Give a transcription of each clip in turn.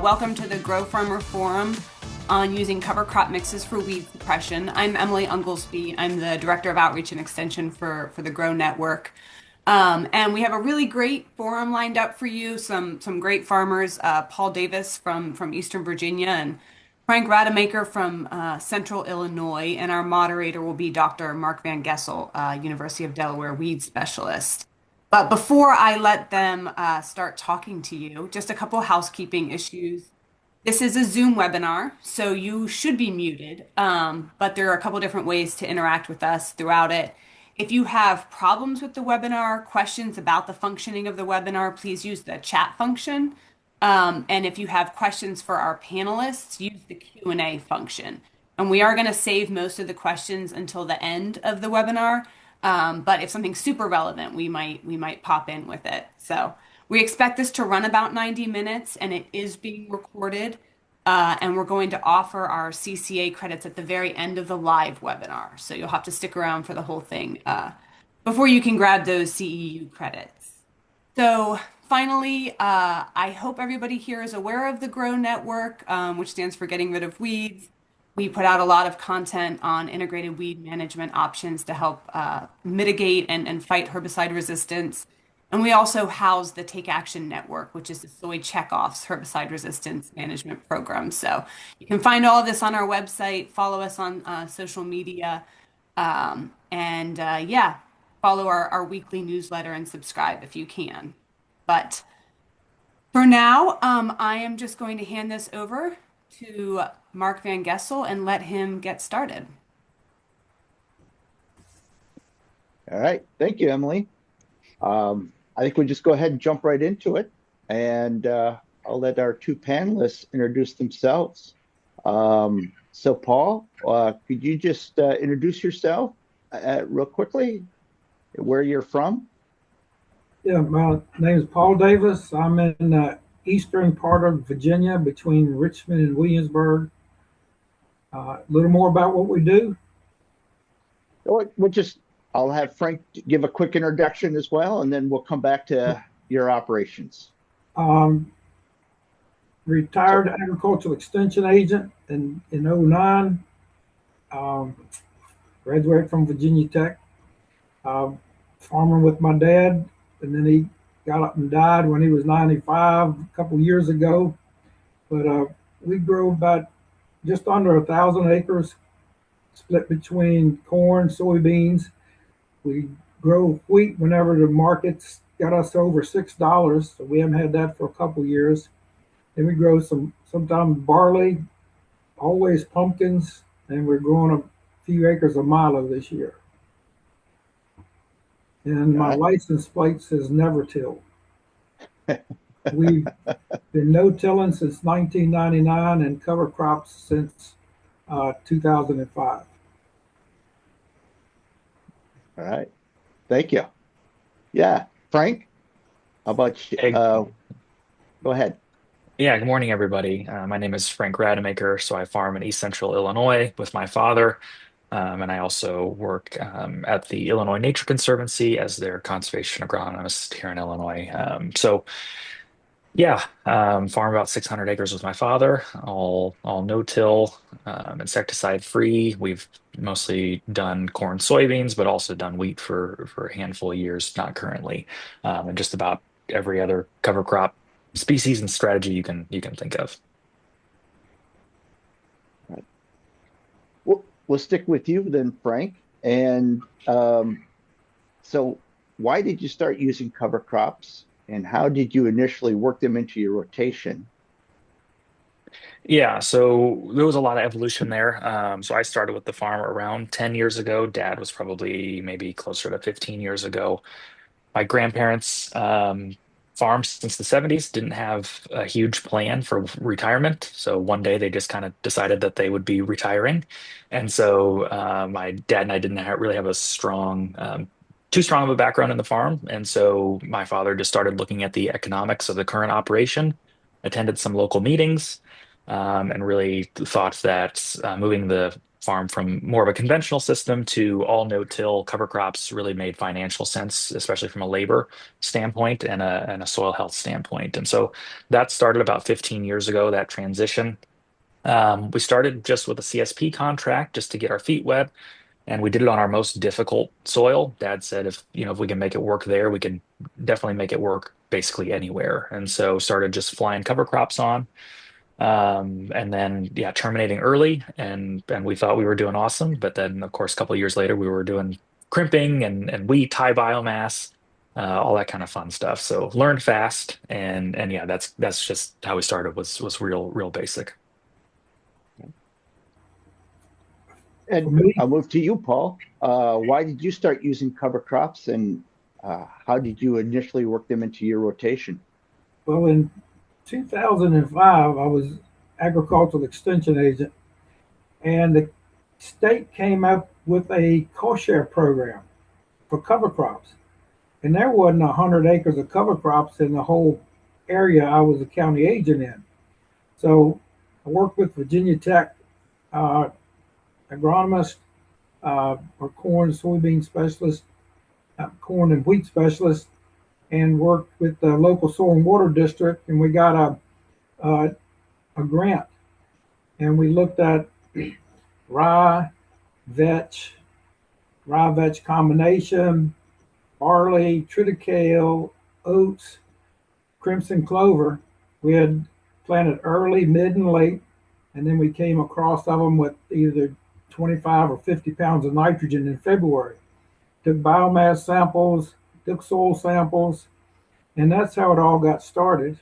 Welcome to the Grow Farmer Forum on using cover crop mixes for weed suppression. I'm Emily Unglesby. I'm the Director of Outreach and Extension for the Grow Network. And we have a really great forum lined up for you. Some great farmers, Paul Davis from Eastern Virginia and Frank Rademacher from Central Illinois. And our moderator will be Dr. Mark VanGessel, University of Delaware weed specialist. But before I let them start talking to you, just a couple of housekeeping issues. This is a Zoom webinar, so you should be muted, but there are a couple different ways to interact with us throughout it. If you have problems with the webinar, questions about the functioning of the webinar, please use the chat function. And if you have questions for our panelists, use the Q&A function. And we are going to save most of the questions until the end of the webinar. But if something's super relevant, we might pop in with it. So we expect this to run about 90 minutes, and it is being recorded. And we're going to offer our CCA credits at the very end of the live webinar. So you'll have to stick around for the whole thing before you can grab those CEU credits. So finally, I hope everybody here is aware of the Grow Network, which stands for Getting Rid of Weeds. We put out a lot of content on integrated weed management options to help mitigate and fight herbicide resistance. And we also house the Take Action Network, which is the Soy Checkoff's herbicide resistance management program. So you can find all of this on our website, follow us on social media, yeah, follow our weekly newsletter and subscribe if you can. But for now, I am just going to hand this over to Mark VanGessel and let him get started. All right. Thank you, Emily. I think we'll just go ahead and jump right into it. And I'll let our two panelists introduce themselves. So Paul, could you just introduce yourself real quickly, where you're from? Yeah, my name is Paul Davis. I'm in the eastern part of Virginia between Richmond and Williamsburg. A little more about what we do. I'll have Frank give a quick introduction as well, and then we'll come back to your operations. Retired agricultural extension agent in 09. Graduated from Virginia Tech. Farming with my dad, and then he got up and died when he was 95 a couple years ago. But we grow about just under 1,000 acres, split between corn, soybeans. We grow wheat whenever the market's got us over $6, so we haven't had that for a couple years. Then we grow sometimes barley, always pumpkins, and we're growing a few acres of milo this year. And my license plate says never till. We've been no-tilling since 1999 and cover crops since 2005. All right. Thank you. Yeah. Frank, how about you? Go ahead. Yeah, good morning, everybody. My name is Frank Rademacher, so I farm in East Central Illinois with my father, and I also work at the Illinois Nature Conservancy as their conservation agronomist here in Illinois. Farm about 600 acres with my father, all no-till, insecticide-free. We've mostly done corn, soybeans, but also done wheat for a handful of years, not currently, and just about every other cover crop species and strategy you can think of. Right. We'll stick with you then, Frank. And so why did you start using cover crops, and how did you initially work them into your rotation? Yeah, so there was a lot of evolution there. So I started with the farm around 10 years ago. Dad was probably maybe closer to 15 years ago. My grandparents farmed since the 70s, didn't have a huge plan for retirement. So one day they just kind of decided that they would be retiring. And so my dad and I didn't really have too strong of a background in the farm. And so my father just started looking at the economics of the current operation, attended some local meetings, and really thought that moving the farm from more of a conventional system to all no-till cover crops really made financial sense, especially from a labor standpoint and a soil health standpoint. And so that started about 15 years ago, that transition. We started just with a CSP contract just to get our feet wet, and we did it on our most difficult soil. Dad said if we can make it work there, we can definitely make it work basically anywhere. And so started just flying cover crops on. And then yeah, terminating early, and we thought we were doing awesome. But then of course a couple of years later we were doing crimping and wheat, high biomass, all that kind of fun stuff. So learned fast, and yeah, that's just how we started, was real basic. For And me, I'll move to you, Paul. Why did you start using cover crops, and how did you initially work them into your rotation? well, in 2005, I was agricultural extension agent, and the state came up with a cost share program for cover crops. And there wasn't 100 acres of cover crops in the whole area I was a county agent in. So I worked with Virginia Tech uh, agronomist, or corn, soybean specialist, corn and wheat specialist, and worked with the local soil and water district, and we got a grant, and we looked at rye, vetch, rye vetch combination, barley, triticale, oats, crimson clover. We had planted early, mid, and late, and then we came across of them with either 25 or 50 pounds of nitrogen in February. Took biomass samples, took soil samples, and that's how it all got started.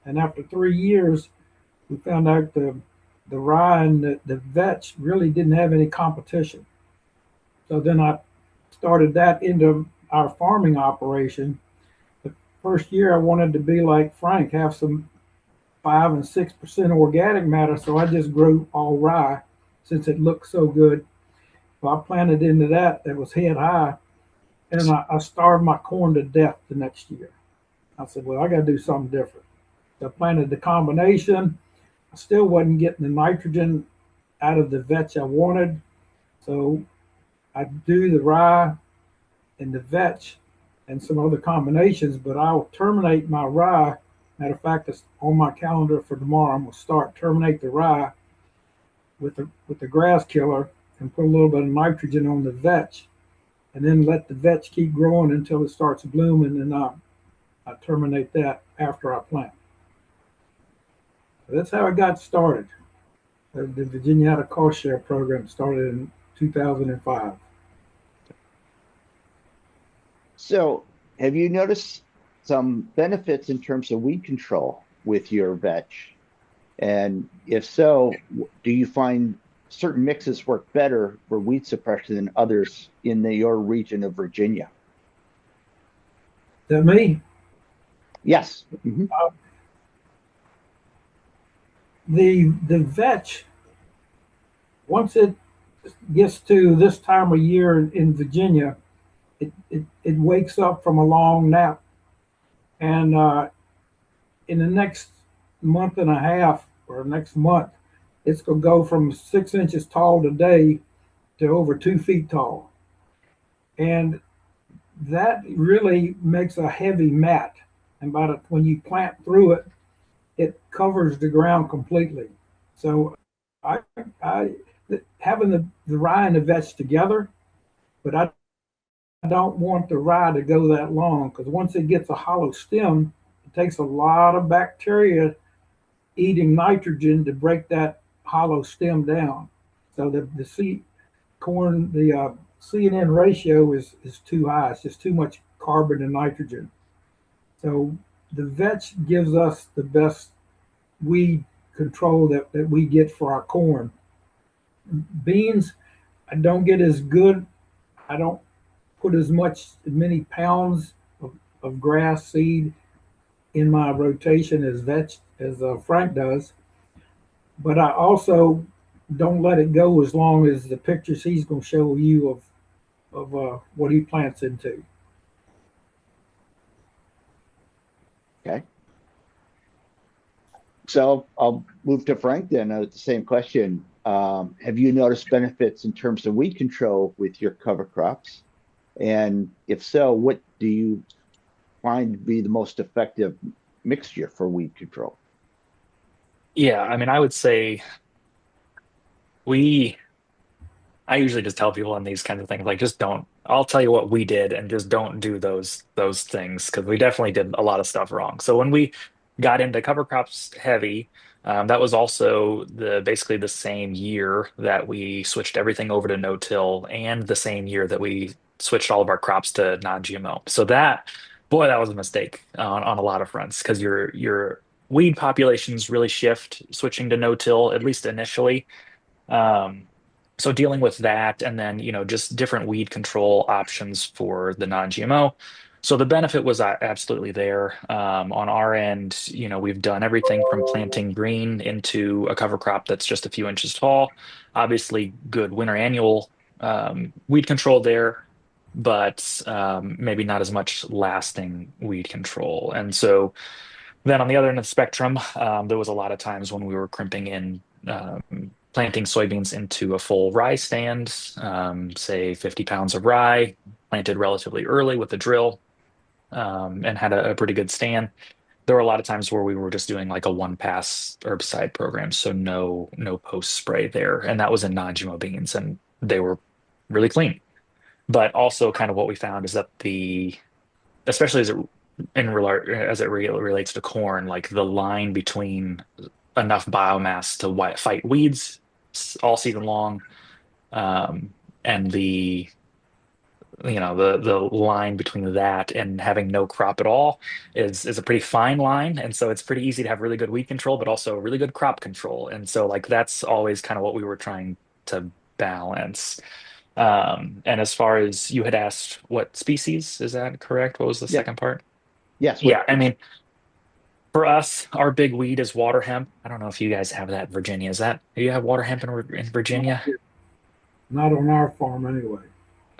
And after 3 years, we found out the rye and the vetch really didn't have any competition. So then I started that into our farming operation. The first year I wanted to be like Frank, have some 5 and 6% organic matter. So I just grew all rye since it looked so good. Well, I planted into that was head high, and I starved my corn to death the next year. I said, well, I got to do something different. So I planted the combination. I still wasn't getting the nitrogen out of the vetch I wanted. So I do the rye and the vetch and some other combinations, but I'll terminate my rye. Matter of fact, it's on my calendar for tomorrow. I'm gonna terminate the rye with the grass killer and put a little bit of nitrogen on the vetch, and then let the vetch keep growing until it starts blooming, and I terminate that after I plant. So that's how it got started. The Virginia had a cost share program started in 2005. So, have you noticed some benefits in terms of weed control with your vetch? And if so, do you find certain mixes work better for weed suppression than others in your region of Virginia? Is that me? Yes. Mm-hmm. The vetch, once it gets to this time of year in Virginia, it wakes up from a long nap, and in the next month and a half or next month, it's going to go from 6 inches tall today to over 2 feet tall, and that really makes a heavy mat. And when you plant through it, it covers the ground completely. So I, I having the rye and the vetch together, but I don't want the rye to go that long, because once it gets a hollow stem, it takes a lot of bacteria eating nitrogen to break that hollow stem down. So the seed corn, the C/N ratio is too high. It's just too much carbon and nitrogen. So the vetch gives us the best weed control that we get for our corn. Beans, I don't get as good. I don't put as many pounds of grass seed in my rotation as Frank does. But I also don't let it go as long as the pictures he's going to show you of what he plants into. Okay. So I'll move to Frank then. The same question. Have you noticed benefits in terms of weed control with your cover crops? And if so, what do you find to be the most effective mixture for weed control? Yeah, I mean, I would say we I usually just tell people on these kinds of things, like just don't. I'll tell you what we did and just don't do those things because we definitely did a lot of stuff wrong. So when we got into cover crops heavy, that was also the basically the same year that we switched everything over to no-till and the same year that we switched all of our crops to non-GMO. So that, boy, that was a mistake on a lot of fronts because your weed populations really shift switching to no-till, at least initially. Um, so dealing with that and then, just different weed control options for the non-GMO. So the benefit was absolutely there. On our end, we've done everything from planting green into a cover crop that's just a few inches tall. Obviously, good winter annual weed control there, but maybe not as much lasting weed control. And so then on the other end of the spectrum, there was a lot of times when we were crimping in planting soybeans into a full rye stand, say 50 pounds of rye, planted relatively early with a drill, and had a pretty good stand. There were a lot of times where we were just doing like a one pass herbicide program, so no post spray there, and that was in non-GMO beans, and they were really clean. But also, kind of what we found is that especially as it relates to corn, like the line between enough biomass to fight weeds all season long, and the line between that and having no crop at all is a pretty fine line, and so it's pretty easy to have really good weed control, but also really good crop control, and so like that's always kind of what we were trying to balance. And as far as you had asked, what species, is that correct? What was the Yeah. second part? Yes. What? Yeah, I mean, for us, our big weed is water hemp. I don't know if you guys have that in Virginia. Do you have water hemp in Not Virginia? here. Not on our farm anyway.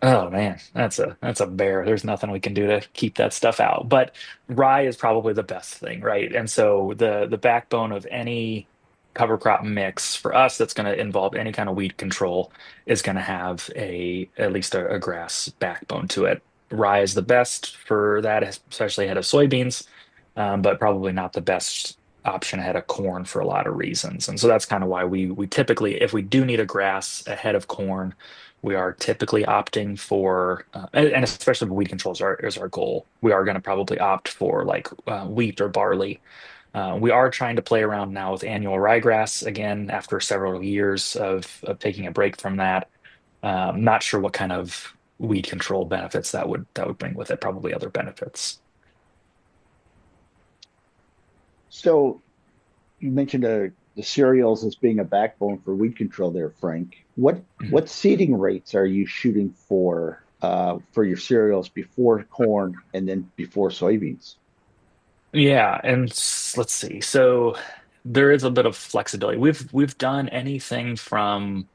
Oh man, that's a bear. There's nothing we can do to keep that stuff out. But rye is probably the best thing, right? And so the backbone of any cover crop mix for us that's going to involve any kind of weed control is going to have at least a grass backbone to it. Rye is the best for that, especially ahead of soybeans, but probably not the best option ahead of corn for a lot of reasons. And so that's kind of why we typically, if we do need a grass ahead of corn, we are typically opting for, and especially weed control is our goal. We are going to probably opt for like wheat or barley. We are trying to play around now with annual ryegrass again after several years of taking a break from that. Not sure what kind of weed control benefits that would bring with it. Probably other benefits. So you mentioned the cereals as being a backbone for weed control there, Frank. What seeding rates are you shooting for your cereals before corn and then before soybeans? Yeah, and let's see. So there is a bit of flexibility. We've done anything from,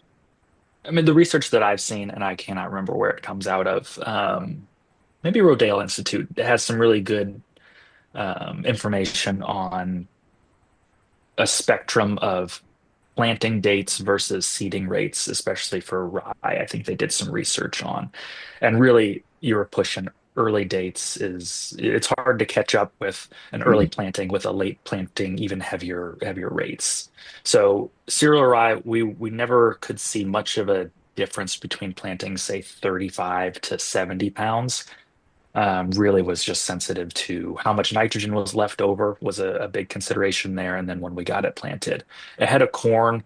I mean, the research that I've seen, and I cannot remember where it comes out of. Maybe Rodale Institute has some really good information on a spectrum of planting dates versus seeding rates, especially for rye. I think they did some research on, and really you were pushing early dates it's hard to catch up with an early planting with a late planting, even heavier rates. So cereal rye, we never could see much of a difference between planting, say, 35 to 70 pounds. Really was just sensitive to how much nitrogen was left over was a big consideration there. And then when we got it planted ahead of corn,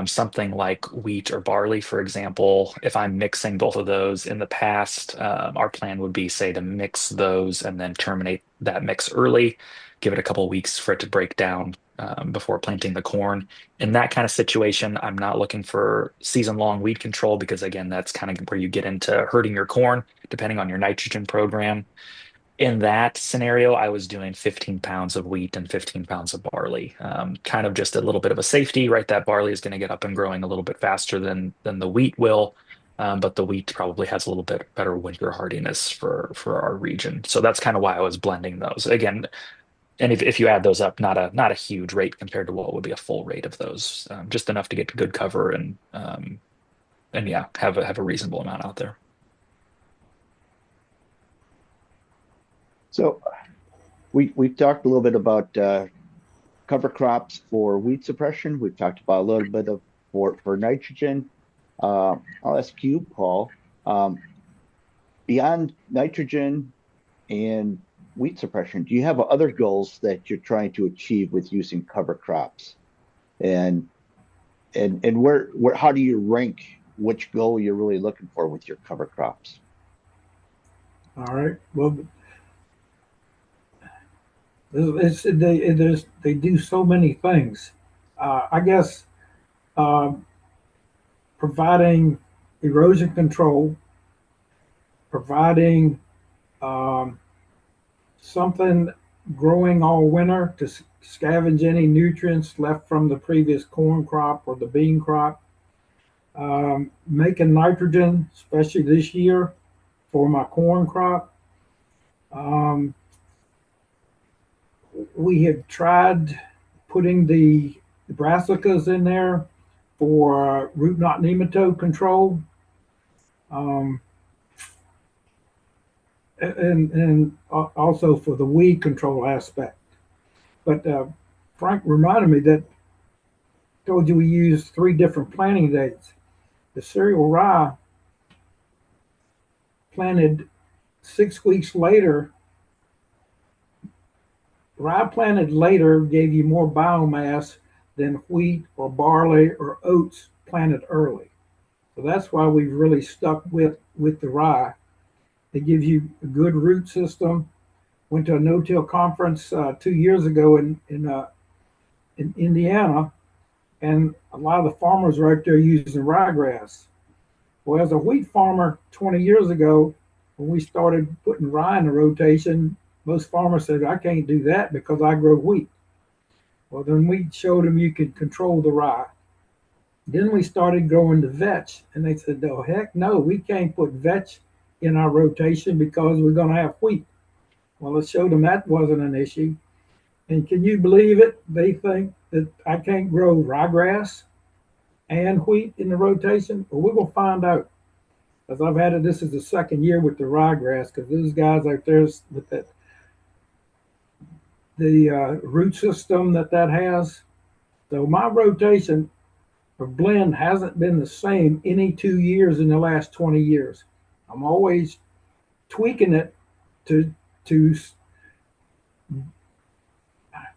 something like wheat or barley, for example, if I'm mixing both of those in the past, our plan would be, say, to mix those and then terminate that mix early, give it a couple of weeks for it to break down before planting the corn. In that kind of situation, I'm not looking for season-long weed control because, again, that's kind of where you get into hurting your corn, depending on your nitrogen program. In that scenario, I was doing 15 pounds of wheat and 15 pounds of barley. Kind of just a little bit of a safety, right? That barley is going to get up and growing a little bit faster than the wheat will, but the wheat probably has a little bit better winter hardiness for our region. So that's kind of why I was blending those. Again, And if you add those up, not a huge rate compared to what would be a full rate of those, just enough to get good cover and yeah, have a reasonable amount out there. So we've talked a little bit about cover crops for weed suppression. We've talked about a little bit of for nitrogen. I'll ask you, Paul, beyond nitrogen and weed suppression, do you have other goals that you're trying to achieve with using cover crops? And where how do you rank which goal you're really looking for with your cover crops? All right. Well, they do so many things. I guess providing erosion control, providing um, something growing all winter to scavenge any nutrients left from the previous corn crop or the bean crop, making nitrogen, especially this year for my corn crop. Um, we have tried putting the brassicas in there for root knot nematode control. Um, and also for the weed control aspect. But Frank reminded me that told you we used 3 different planting dates. The cereal rye planted 6 weeks later. Rye planted later gave you more biomass than wheat or barley or oats planted early. So that's why we've really stuck with the rye. It gives you a good root system. Went to a no-till conference 2 years ago in Indiana, and a lot of the farmers were out there using ryegrass. Well, as a wheat farmer 20 years ago, when we started putting rye in the rotation, most farmers said, I can't do that because I grow wheat. Well, then we showed them you could control the rye. Then we started growing the vetch, and they said, oh, heck no, we can't put vetch in our rotation because we're going to have wheat. Well, it showed them that wasn't an issue. And can you believe it? They think that I can't grow ryegrass and wheat in the rotation. Well, we're going to find out. Because I've had it, this is the second year with the ryegrass, because those guys out there with that, the root system that has. So my rotation of blend hasn't been the same any 2 years in the last 20 years. I'm always tweaking it to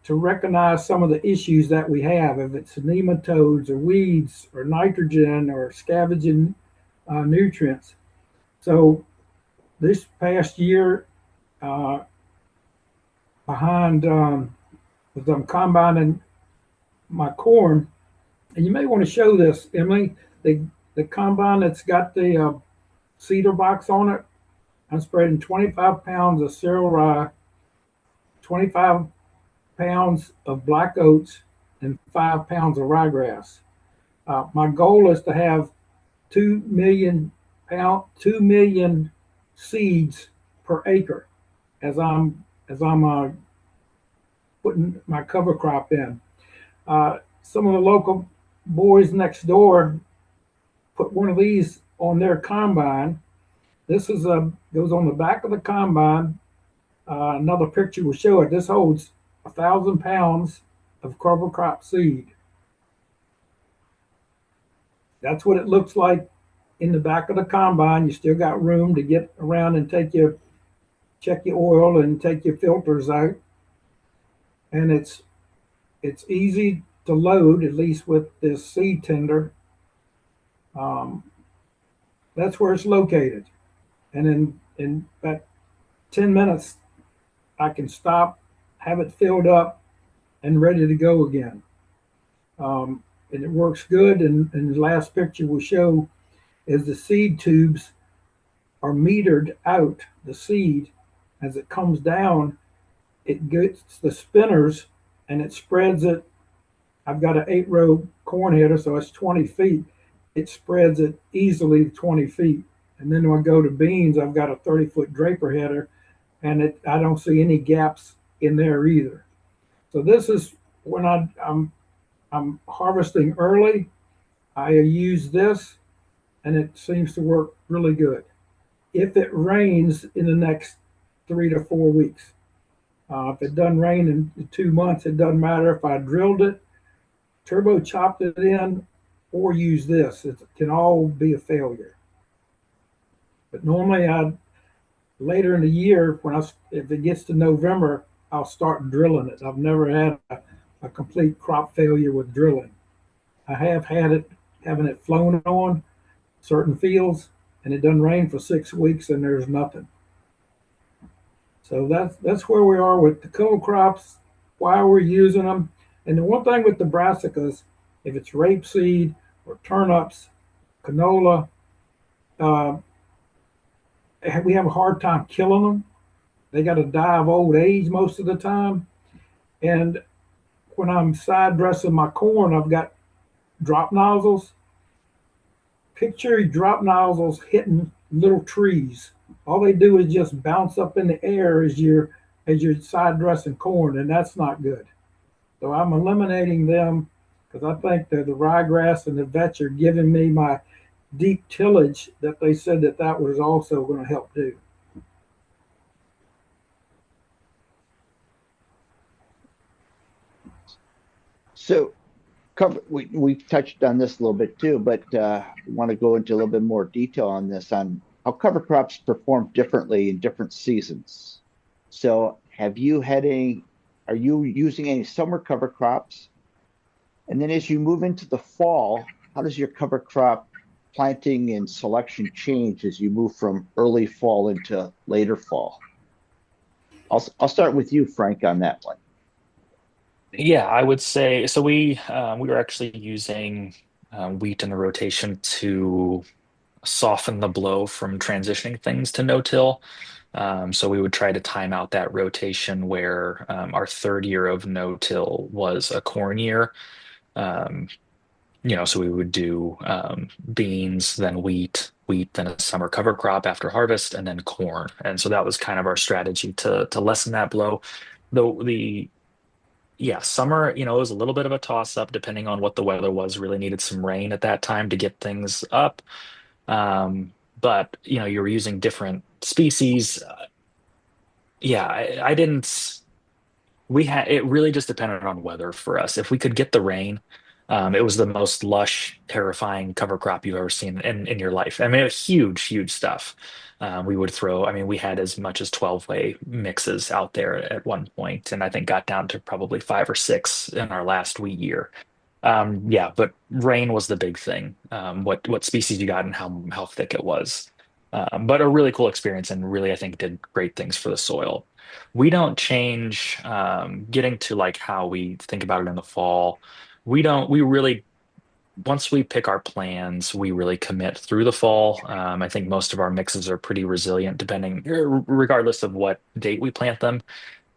recognize some of the issues that we have, if it's nematodes or weeds or nitrogen or scavenging nutrients. So this past year, behind as I'm combining my corn, and you may want to show this, Emily, the combine that's got the cedar box on it. I'm spreading 25 pounds of cereal rye, 25 pounds of black oats, and 5 pounds of ryegrass. My goal is to have 2 million seeds per acre as I'm putting my cover crop in. Some of the local boys next door put one of these on their combine. This is goes on the back of the combine. Another picture will show it. This holds 1,000 pounds of cover crop seed. That's what it looks like in the back of the combine. You still got room to get around and check your oil and take your filters out. And it's easy to load, at least with this seed tender. That's where it's located. And in about 10 minutes, I can stop, have it filled up, and ready to go again. And it works good. And the last picture will show is the seed tubes are metered out, the seed. As it comes down, it gets the spinners and it spreads it. I've got an 8-row corn header, so it's 20 feet. It spreads it easily 20 feet. And then when I go to beans, I've got a 30-foot draper header, and I don't see any gaps in there either. So this is when I'm harvesting early. I use this, and it seems to work really good. If it rains in the next 3 to 4 weeks, if it doesn't rain in 2 months, it doesn't matter if I drilled it, turbo chopped it in, or use this. It can all be a failure. But normally, I later in the year, if it gets to November, I'll start drilling it. I've never had a complete crop failure with drilling. I have had it having it flown on certain fields, and it doesn't rain for 6 weeks, and there's nothing. So that's where we are with the cover crops, why we're using them. And the one thing with the brassicas, if it's rapeseed or turnips, canola, uh, we have a hard time killing them. They got to die of old age most of the time. And when I'm side dressing my corn, I've got drop nozzles. Picture drop nozzles hitting little trees. All they do is just bounce up in the air as you're side dressing corn, and that's not good. So I'm eliminating them because I think that the ryegrass and the vetch are giving me my deep tillage that they said that was also going to help do. So we've touched on this a little bit too, but want to go into a little bit more detail on this on how cover crops perform differently in different seasons. So are you using any summer cover crops? And then as you move into the fall, how does your cover crop planting and selection change as you move from early fall into later fall? I'll start with you, Frank, on that one. Yeah, I would say so. We were actually using wheat in the rotation to soften the blow from transitioning things to no-till. So we would try to time out that rotation where our third year of no-till was a corn year. Um, so we would do beans, then wheat, then a summer cover crop after harvest, and then corn. And so that was kind of our strategy to lessen that blow. Though the Yeah, summer, it was a little bit of a toss up depending on what the weather was. Really needed some rain at that time to get things up. But you were using different species. Yeah, I didn't. We had it really just depended on weather for us. If we could get the rain, it was the most lush, terrifying cover crop you've ever seen in your life. I mean, it was huge, huge stuff. We would throw, I mean, we had as much as 12 way mixes out there at one point, and I think got down to probably 5 or 6 in our last wheat year. Yeah, but rain was the big thing. What species you got and how thick it was. But a really cool experience and really I think did great things for the soil. We don't change getting to like how we think about it in the fall. We really once we pick our plans, we really commit through the fall. I think most of our mixes are pretty resilient regardless of what date we plant them.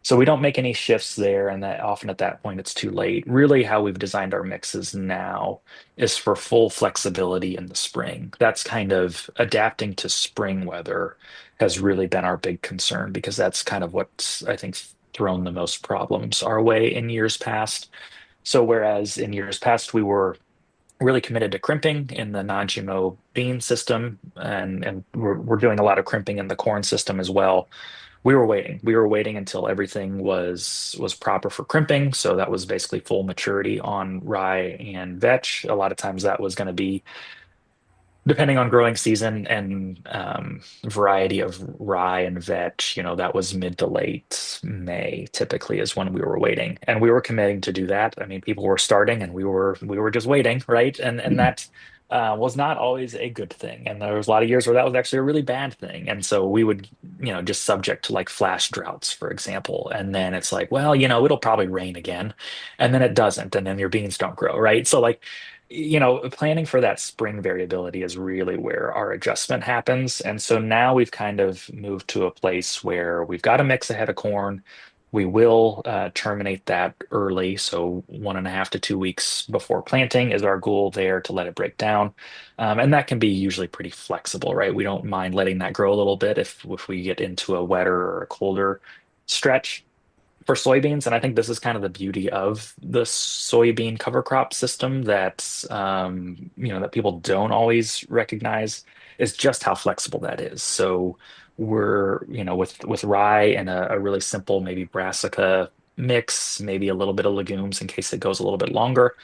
So we don't make any shifts there, and that often at that point it's too late. Really, how we've designed our mixes now is for full flexibility in the spring. That's kind of adapting to spring weather has really been our big concern because that's kind of what's, I think, thrown the most problems our way in years past. So whereas in years past we were really committed to crimping in the non-GMO bean system, and we're doing a lot of crimping in the corn system as well. We were waiting until everything was proper for crimping. So that was basically full maturity on rye and vetch. A lot of times that was going to be depending on growing season and variety of rye and vetch, that was mid to late May typically is when we were waiting. And we were committing to do that. I mean, people were starting and we were just waiting, right? And that was not always a good thing. And there was a lot of years where that was actually a really bad thing. And so we would, just subject to like flash droughts, for example. And then it's like, well, it'll probably rain again. And then it doesn't. And then your beans don't grow, right? So like planning for that spring variability is really where our adjustment happens. And so now we've kind of moved to a place where we've got a mix ahead of corn. We will terminate that early. So 1.5 to 2 weeks before planting is our goal there to let it break down. And that can be usually pretty flexible, right? We don't mind letting that grow a little bit if we get into a wetter or a colder stretch. for soybeans, and I think this is kind of the beauty of the soybean cover crop system that that people don't always recognize is just how flexible that is. So we're, with rye and a really simple maybe brassica mix, maybe a little bit of legumes in case it goes a little bit longer.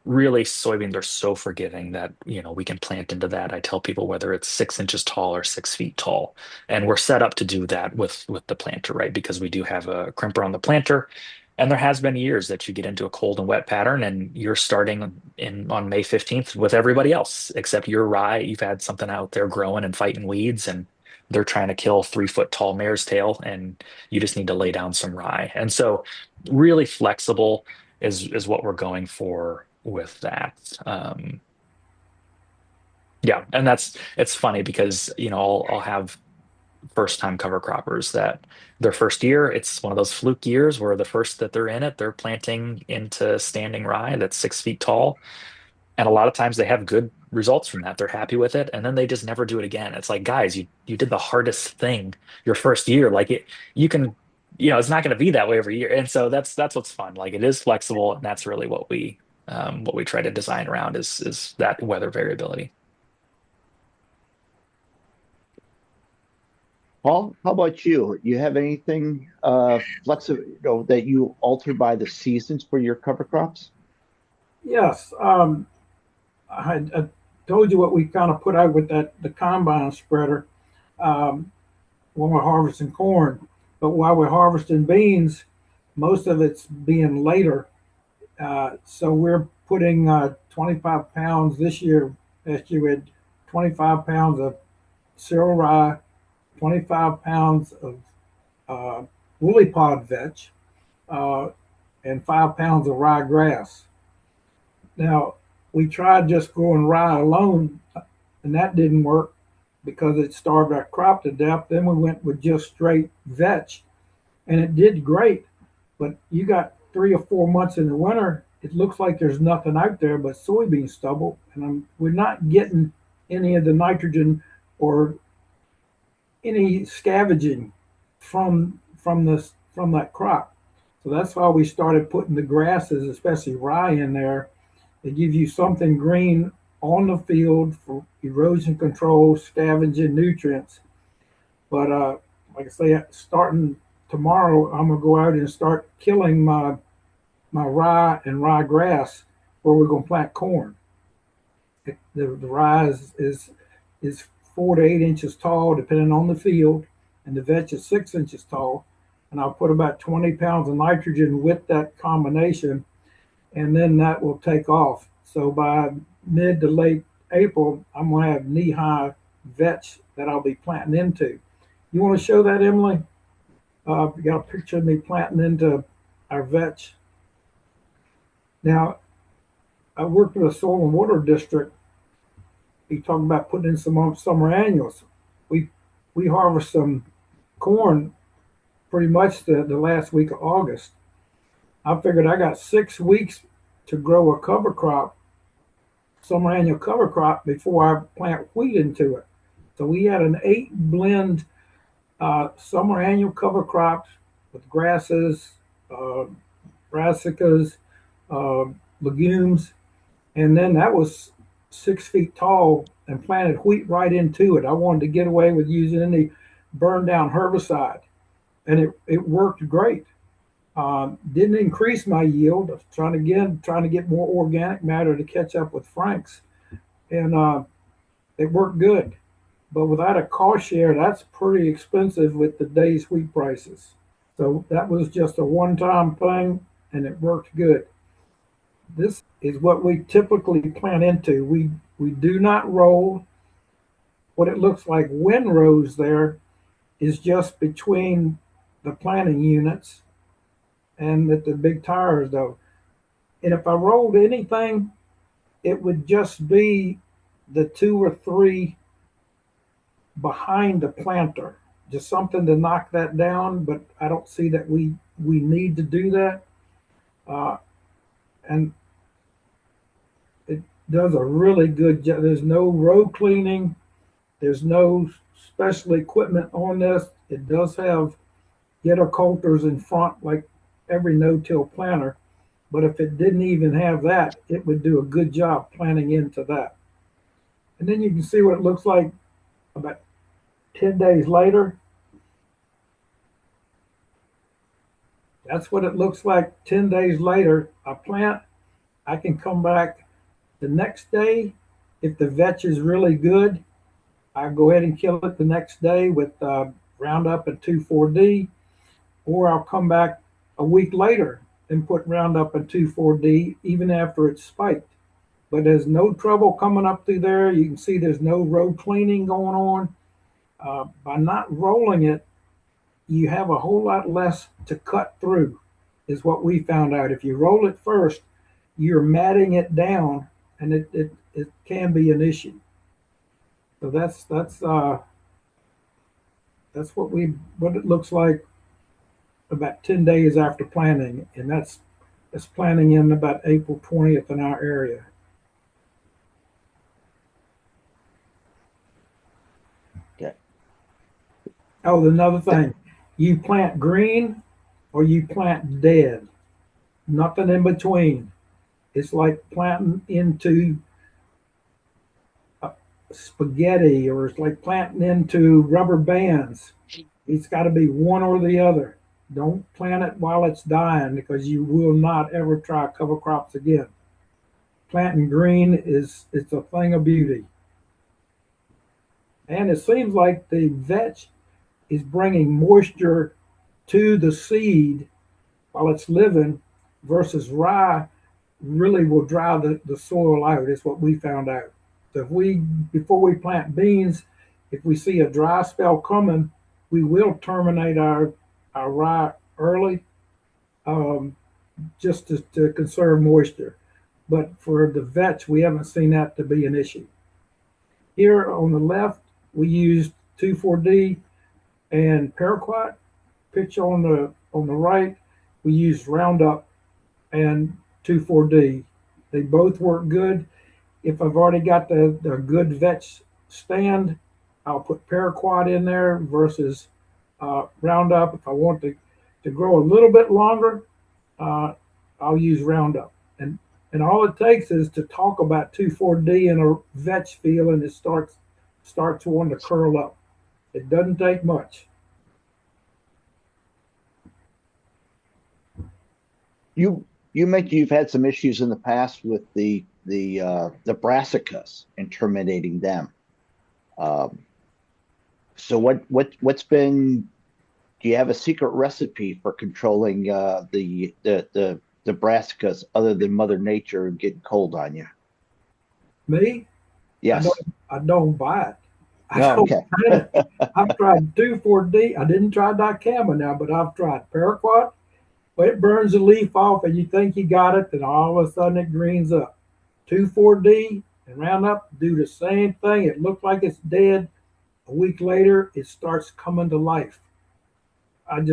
Really, soybeans are so forgiving that we can plant into that. I tell people whether it's 6 inches tall or 6 feet tall, and we're set up to do that with the planter, right? Because we do have a crimper on the planter, and there has been years that you get into a cold and wet pattern, and you're starting in on May 15th with everybody else, except you're rye. You've had something out there growing and fighting weeds, and they're trying to kill 3 foot tall mare's tail, and you just need to lay down some rye. And so, really flexible is what we're going for with that. Yeah, and it's funny because I'll have first time cover croppers that their first year, it's one of those fluke years where the first that they're in it, they're planting into standing rye that's 6 feet tall. And a lot of times they have good results from that. They're happy with it, and then they just never do it again. It's like, guys, you did the hardest thing your first year. Like you can, it's not going to be that way every year. And so that's what's fun. Like it is flexible, and that's really what we try to design around is that weather variability. Paul, how about you? You have anything flexible, that you alter by the seasons for your cover crops? Yes. I told you what we kind of put out with the combine spreader um, when we're harvesting corn. But while we're harvesting beans, most of it's being later. So we're putting 25 pounds this year. Last year we had 25 pounds of cereal rye, 25 pounds of uh, woolly pod vetch, uh, and 5 pounds of rye grass. Now, we tried just growing rye alone, and that didn't work because it starved our crop to death. Then we went with just straight vetch, and it did great. But you got 3 or 4 months in the winter, it looks like there's nothing out there but soybean stubble, and we're not getting any of the nitrogen or any scavenging from that crop. So that's why we started putting the grasses, especially rye, in there. They give you something green on the field for erosion control, scavenging nutrients. But like I say, starting tomorrow, I'm gonna go out and start killing my rye and ryegrass where we're gonna plant corn. The rye is 4 to 8 inches tall, depending on the field, and the vetch is 6 inches tall. And I'll put about 20 pounds of nitrogen with that combination, and then that will take off. So by mid to late April, I'm going to have knee-high vetch that I'll be planting into. You want to show that, Emily? You got a picture of me planting into our vetch. Now, I worked with a soil and water district. You talk about putting in some summer annuals. We harvest some corn pretty much the last week of August. I figured I got 6 weeks to grow a cover crop, summer annual cover crop, before I plant wheat into it. So we had an 8 blend summer annual cover crops with grasses, uh, brassicas, uh, legumes, and then that was 6 feet tall and planted wheat right into it. I wanted to get away with using any burned down herbicide, and it worked great. Didn't increase my yield. I was trying to get more organic matter to catch up with Frank's, and it worked good. But without a cost share, that's pretty expensive with today's wheat prices. So that was just a one-time thing, and it worked good. This is what we typically plant into. We do not roll. What it looks like windrows there is just between the planting units and the big tires, though. And if I rolled anything, it would just be the 2 or 3 behind the planter, just something to knock that down. But I don't see that we need to do that. And it does a really good job. There's no row cleaning. There's no special equipment on this. It does have get our coulters in front like every no-till planter. But if it didn't even have that, it would do a good job planting into that. And then you can see what it looks like about 10 days later. That's what it looks like 10 days later. I plant, I can come back the next day. If the vetch is really good, I go ahead and kill it the next day with Roundup and 2,4-D, or I'll come back a week later and put Roundup and 2,4-D even after it's spiked. But there's no trouble coming up through there. You can see there's no road cleaning going on. By not rolling it, you have a whole lot less to cut through, is what we found out. If you roll it first, you're matting it down, and it can be an issue. So that's what it looks like about 10 days after planting, and that's planting in about April 20th in our area. Okay. Oh, another thing, you plant green or you plant dead, nothing in between. It's like planting into spaghetti, or it's like planting into rubber bands. It's got to be one or the other. Don't plant it while it's dying, because you will not ever try cover crops again. Planting green it's a thing of beauty. And it seems like the vetch is bringing moisture to the seed while it's living, versus rye really will dry the soil out, is what we found out. So before we plant beans, if we see a dry spell coming, we will terminate our rye early, just to conserve moisture. But for the vetch, we haven't seen that to be an issue. Here on the left, we used 2,4-D and paraquat. Picture on the right, we used Roundup and 2,4-D. They both work good. If I've already got the good vetch stand, I'll put paraquat in there versus Roundup. If I want to grow a little bit longer, I'll use Roundup. And all it takes is to talk about 2,4-D in a vetch field, and it starts wanting to curl up. It doesn't take much. You mentioned you've had some issues in the past with the brassicas and terminating them. So what's been? Do you have a secret recipe for controlling the brassicas other than Mother Nature getting cold on you? Me? Yes. I don't buy it. No, okay. I've tried 2,4-D. I didn't try dicamba now, but I've tried paraquat. But it burns the leaf off, and you think you got it, then all of a sudden it greens up. 2,4-D and Roundup do the same thing. It looks like it's dead. A week later, it starts coming to life. I'm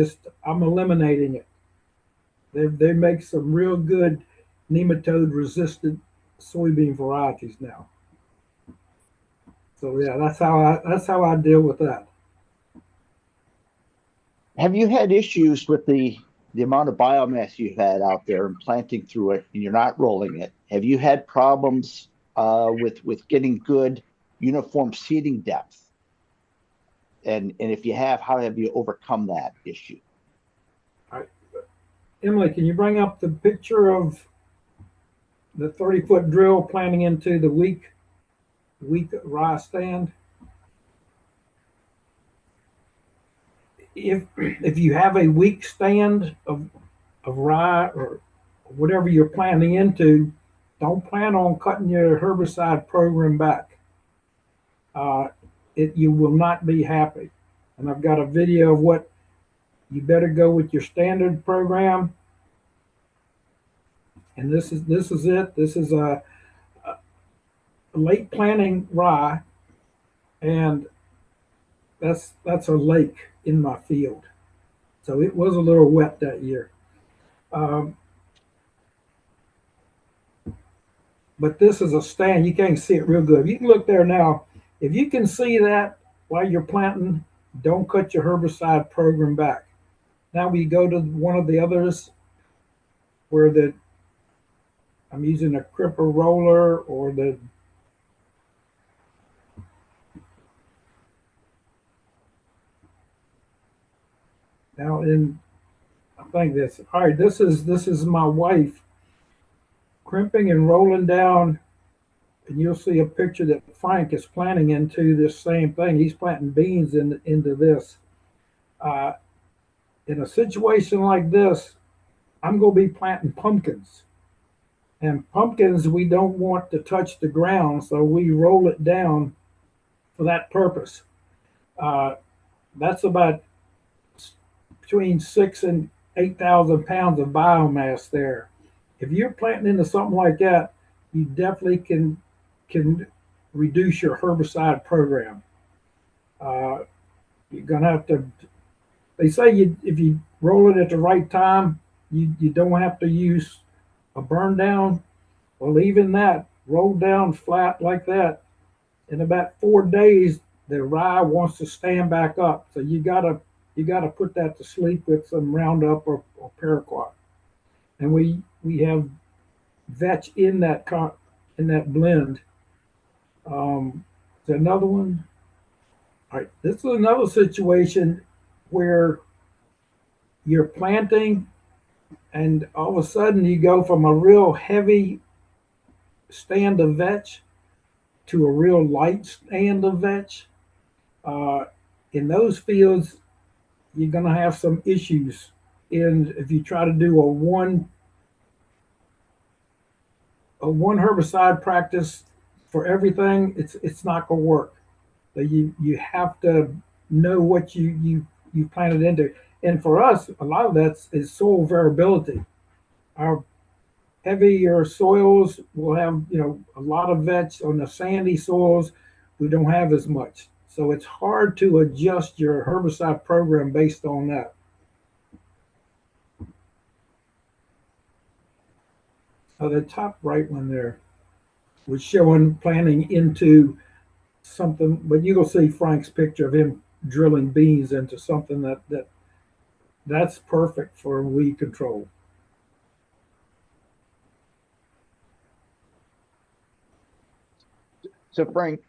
eliminating it. They make some real good nematode-resistant soybean varieties now. So yeah, that's how I deal with that. Have you had issues with the amount of biomass you've had out there and planting through it, and you're not rolling it? Have you had problems with getting good uniform seeding depth? And if you have, how have you overcome that issue? All right. Emily, can you bring up the picture of the 30-foot drill planting into the weak rye stand? If you have a weak stand of rye or whatever you're planting into, don't plan on cutting your herbicide program back. You will not be happy. And I've got a video of what you better go with your standard program. And this is it. This is a late planting rye, and that's a lake in my field. So it was a little wet that year. But this is a stand. You can't see it real good. You can look there now. If you can see that while you're planting, don't cut your herbicide program back. Now we go to one of the others where I'm using a cripper roller or the now in I think this all right, this is my wife crimping and rolling down, and you'll see a picture that Frank is planting into this same thing. He's planting beans into this. Uh, in a situation like this, I'm going to be planting pumpkins. And pumpkins, we don't want to touch the ground, so we roll it down for that purpose. Uh, that's about between 6 and 8,000 pounds of biomass there. If you're planting into something like that, you definitely can reduce your herbicide program. Uh, you're gonna have to. They say if you roll it at the right time, you don't have to use a burn down. Well, even that rolled down flat like that, in about 4 days, the rye wants to stand back up. So you gotta put that to sleep with some Roundup or Paraquat. And we have vetch in that blend. Is another one? All right, this is another situation where you're planting, and all of a sudden you go from a real heavy stand of vetch to a real light stand of vetch. Uh, in those fields, you're going to have some issues. And if you try to do a one herbicide practice for everything, it's not going to work. So you have to know what you planted into. And for us, a lot of that is soil variability. Our heavier soils will have a lot of vetch. On the sandy soils, we don't have as much. So it's hard to adjust your herbicide program based on that. So the top right one there was showing planting into something, but you're gonna see Frank's picture of him drilling beans into something that's perfect for weed control. So Frank,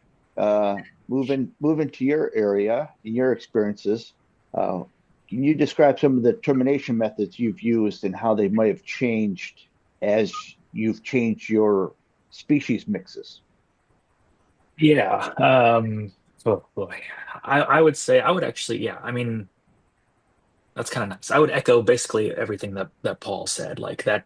moving to your area and your experiences, uh, can you describe some of the termination methods you've used and how they might have changed as you've changed your species mixes? Yeah. Oh boy. I would say I would actually, yeah, I mean, that's kind of nice. I would echo basically everything that Paul said. Like that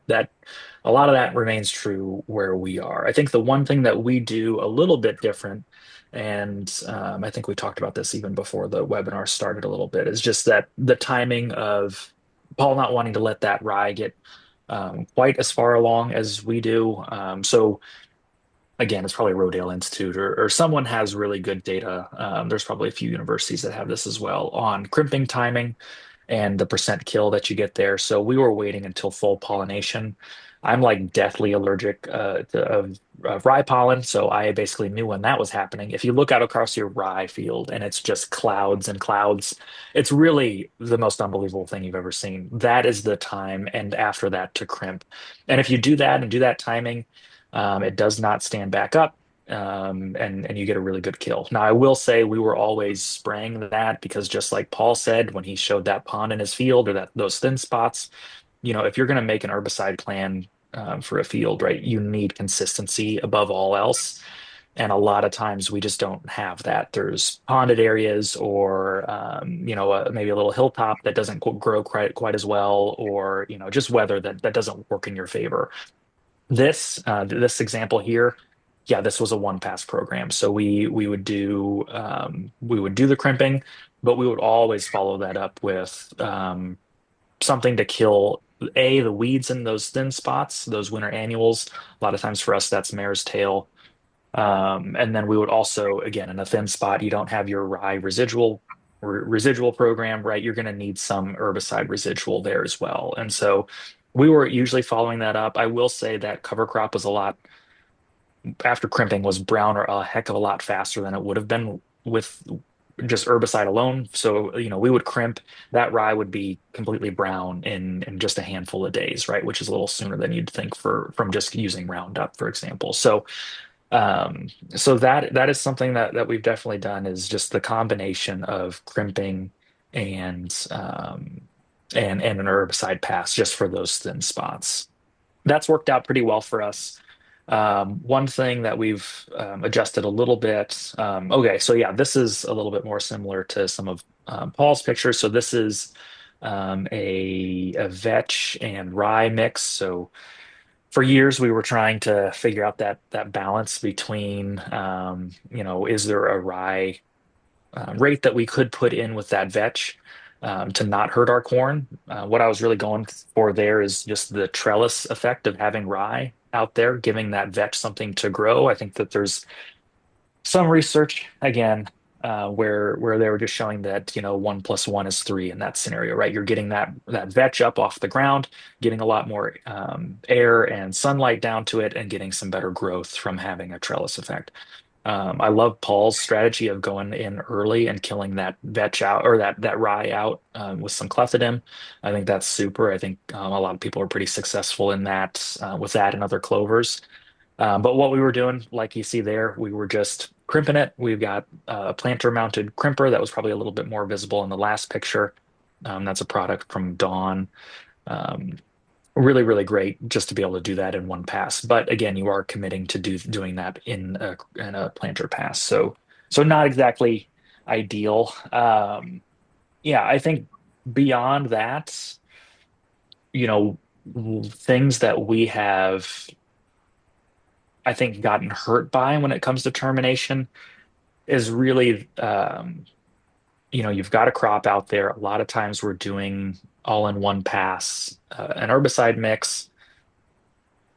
a lot of that remains true where we are. I think the one thing that we do a little bit different, and I think we talked about this even before the webinar started a little bit, is just that the timing of Paul not wanting to let that rye get quite as far along as we do. So again, it's probably Rodale Institute or someone has really good data. There's probably a few universities that have this as well on crimping timing and the percent kill that you get there. So we were waiting until full pollination. I'm like deathly allergic to rye pollen, so I basically knew when that was happening. If you look out across your rye field and it's just clouds and clouds, it's really the most unbelievable thing you've ever seen. That is the time, and after that to crimp. And if you do that and do that timing, it does not stand back up, and you get a really good kill. Now, I will say we were always spraying that because just like Paul said when he showed that pond in his field or that those thin spots, if you're going to make an herbicide plan for a field, right, you need consistency above all else. And a lot of times we just don't have that. There's ponded areas or, maybe a little hilltop that doesn't grow quite as well, or, just weather that doesn't work in your favor. This example here, yeah, this was a one pass program. So we would do the crimping, but we would always follow that up with something to kill the weeds in those thin spots, those winter annuals. A lot of times for us, that's mare's tail. And then we would also, again, in a thin spot, you don't have your rye residual program, right? You're going to need some herbicide residual there as well. And so we were usually following that up. I will say that cover crop was a lot after crimping was browner a heck of a lot faster than it would have been with just herbicide alone. So, we would crimp that rye would be completely brown in just a handful of days, right? Which is a little sooner than you'd think from just using Roundup, for example. So that is something that we've definitely done is just the combination of crimping and and an herbicide pass just for those thin spots. That's worked out pretty well for us. One thing that we've adjusted a little bit. Okay, so yeah, this is a little bit more similar to some of Paul's pictures. So this is a vetch and rye mix. So for years we were trying to figure out that balance between is there a rye rate that we could put in with that vetch to not hurt our corn. What I was really going for there is just the trellis effect of having rye out there, giving that vetch something to grow. I think that there's some research again where they were just showing that 1 + 1 is 3 in that scenario, right? You're getting that vetch up off the ground, getting a lot more air and sunlight down to it, and getting some better growth from having a trellis effect. I love Paul's strategy of going in early and killing that vetch out or that rye out with some clethodim. I think that's super. I think a lot of people are pretty successful in that with that and other clovers. But what we were doing, like you see there, we were just crimping it. We've got a planter mounted crimper that was probably a little bit more visible in the last picture. That's a product from Dawn. Um, Really, really great just to be able to do that in one pass. But again, you are committing to doing that in a planter pass. So not exactly ideal. Yeah, I think beyond that, you know, things that we have, I think, gotten hurt by when it comes to termination is really, you've got a crop out there. A lot of times we're doing all in one pass, an herbicide mix.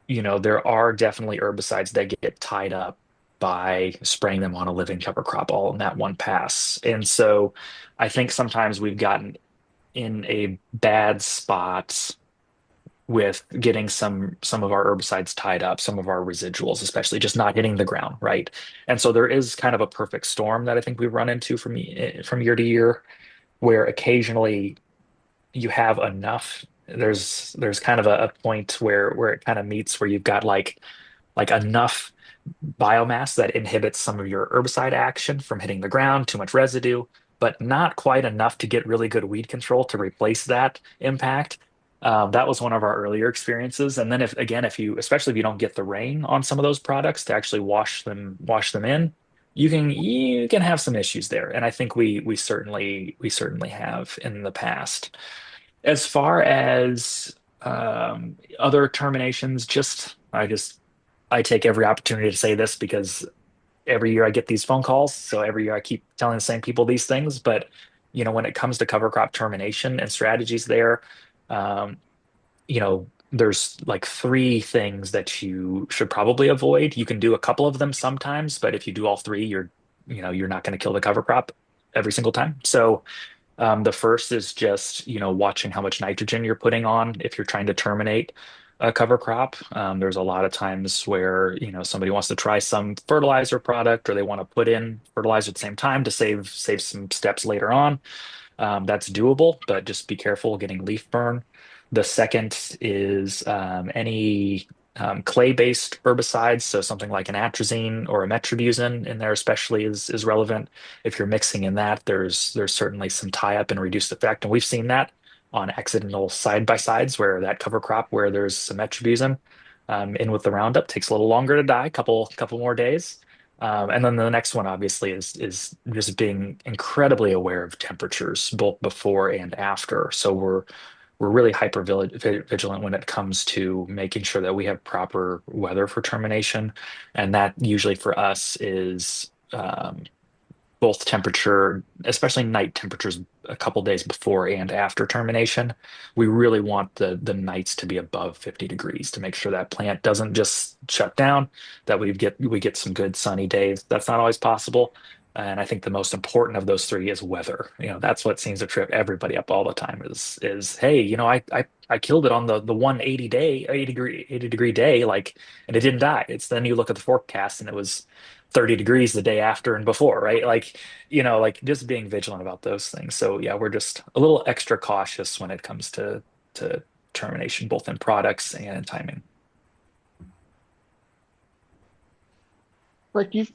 There are definitely herbicides that get tied up by spraying them on a living cover crop all in that one pass. And so I think sometimes we've gotten in a bad spot with getting some of our herbicides tied up, some of our residuals, especially just not hitting the ground, right? And so there is kind of a perfect storm that I think we've run into from year to year, where occasionally you have enough. There's kind of a point where it kind of meets where you've got like enough biomass that inhibits some of your herbicide action from hitting the ground, too much residue, but not quite enough to get really good weed control to replace that impact. That was one of our earlier experiences. And then especially if you don't get the rain on some of those products to actually wash them in, you can have some issues there. And I think we certainly have in the past. As far as other terminations, I take every opportunity to say this because every year I get these phone calls. So every year I keep telling the same people these things. But when it comes to cover crop termination and strategies there, um, there's like three things that you should probably avoid. You can do a couple of them sometimes, but if you do all three, you're not going to kill the cover crop every single time. So the first is just, watching how much nitrogen you're putting on if you're trying to terminate a cover crop. There's a lot of times where, somebody wants to try some fertilizer product or they want to put in fertilizer at the same time to save some steps later on. That's doable, but just be careful getting leaf burn. The second is any clay-based herbicides, so something like an atrazine or a metribuzin in there especially is relevant. If you're mixing in that, there's certainly some tie-up and reduced effect, and we've seen that on accidental side-by-sides where that cover crop where there's some metribuzin in with the Roundup takes a little longer to die, couple more days. And then the next one obviously is just being incredibly aware of temperatures both before and after. So we're really vigilant when it comes to making sure that we have proper weather for termination, and that usually for us is both temperature, especially night temperatures, a couple days before and after termination. We really want the nights to be above 50 degrees to make sure that plant doesn't just shut down, that we get some good sunny days. That's not always possible, And I think the most important of those three is weather. That's what seems to trip everybody up all the time is hey, I killed it on the 180 day, 80 degree day, like, and it didn't die. It's then you look at the forecast and it was 30 degrees the day after and before, right? Like just being vigilant about those things. So yeah, we're just a little extra cautious when it comes to termination, both in products and in timing. Like you've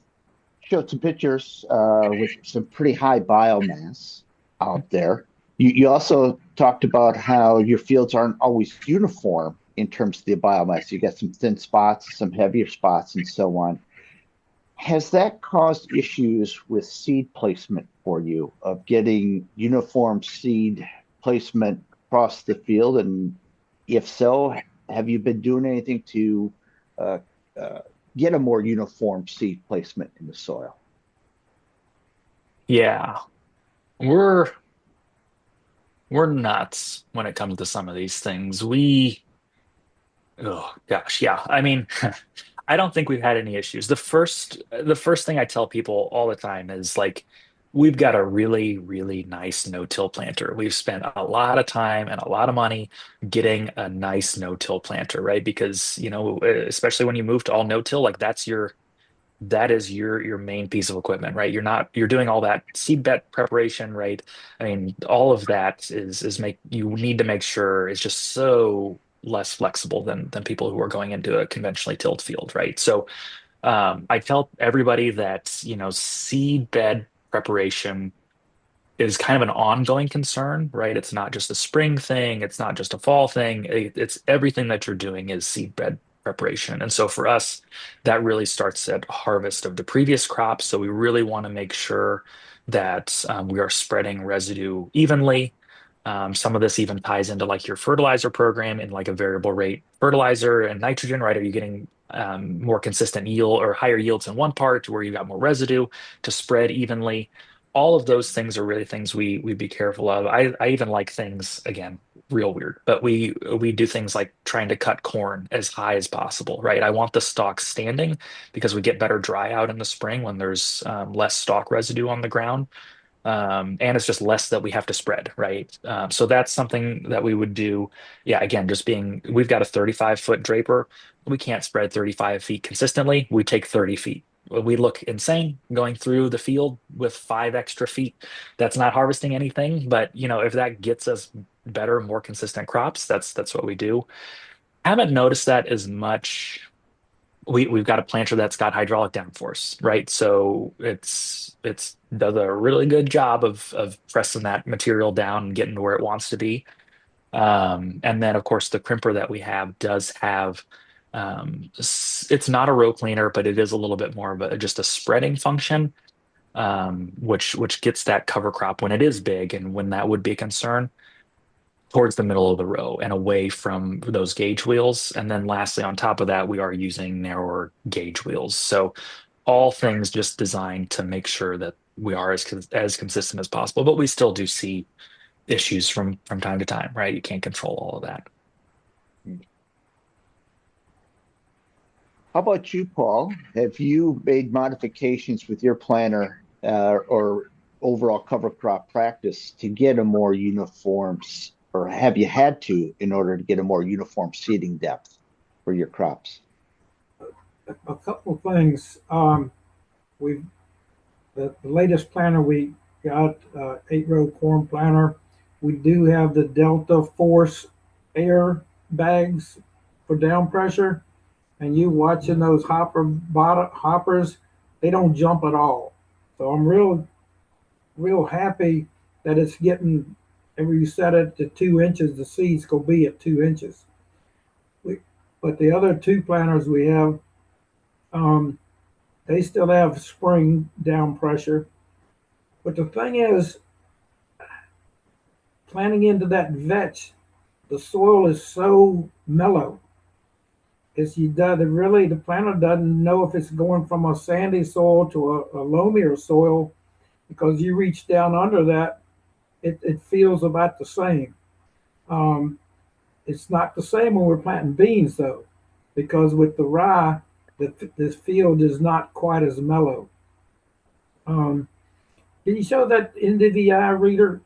showed some pictures with some pretty high biomass out there. You also talked about how your fields aren't always uniform in terms of the biomass. You got some thin spots, some heavier spots, and so on. Has that caused issues with seed placement for you of getting uniform seed placement across the field? And if so, have you been doing anything to uh, uh, get a more uniform seed placement in the soil? Yeah, we're we're nuts when it comes to some of these things. Oh gosh, yeah. I mean, I don't think we've had any issues. The first thing I tell people all the time is like, we've got a really, really nice no-till planter. We've spent a lot of time and a lot of money getting a nice no-till planter, right? Because, especially when you move to all no-till, like that is your main piece of equipment, right? You're doing all that seed bed preparation, right? I mean, all of that is make you need to make sure it's just so less flexible than people who are going into a conventionally tilled field, right? So I tell everybody that, seed bed preparation is kind of an ongoing concern, right? It's not just a spring thing, it's not just a fall thing. It's everything that you're doing is seedbed preparation. And so for us, that really starts at harvest of the previous crop. So we really want to make sure that we are spreading residue evenly. Some of this even ties into like your fertilizer program and like a variable rate fertilizer and nitrogen, right? Are you getting more consistent yield or higher yields in one part where you got more residue to spread evenly? All of those things are really things we be careful of. I even like things, again, real weird, but we do things like trying to cut corn as high as possible, right? I want the stalk standing because we get better dry out in the spring when there's less stalk residue on the ground. And it's just less that we have to spread, right? So that's something that we would do. Yeah, again, we've got a 35-foot draper. We can't spread 35 feet consistently. We take 30 feet. We look insane going through the field with 5 extra feet. That's not harvesting anything, but if that gets us better, more consistent crops, that's what we do. I haven't noticed that as much. We've got a planter that's got hydraulic downforce, right? So it's does a really good job of pressing that material down and getting to where it wants to be. And then of course the crimper that we have does have it's not a row cleaner, but it is a little bit more of just a spreading function, which gets that cover crop when it is big and when that would be a concern towards the middle of the row and away from those gauge wheels. And then lastly, on top of that, we are using narrower gauge wheels. So all things just designed to make sure that we are as consistent as possible, but we still do see issues from time to time, right? You can't control all of that. How about you, Paul? Have you made modifications with your planter or overall cover crop practice to get a more uniform, or have you had to in order to get a more uniform seeding depth for your crops? A couple of things. We've the latest planter we got, 8-row corn planter. We do have the Delta Force air bags for down pressure, and you watching those hoppers, they don't jump at all. So I'm real happy that it's getting. Every you set it to 2 inches, the seeds go be at 2 inches. But the other two planters we have, um, they still have spring down pressure. But the thing is, planting into that vetch, the soil is so mellow. The planter doesn't know if it's going from a sandy soil to a loamier soil, because you reach down under that, it feels about the same. Um, it's not the same when we're planting beans though, because with the rye, this field is not quite as mellow. Um, Did you show that NDVI reader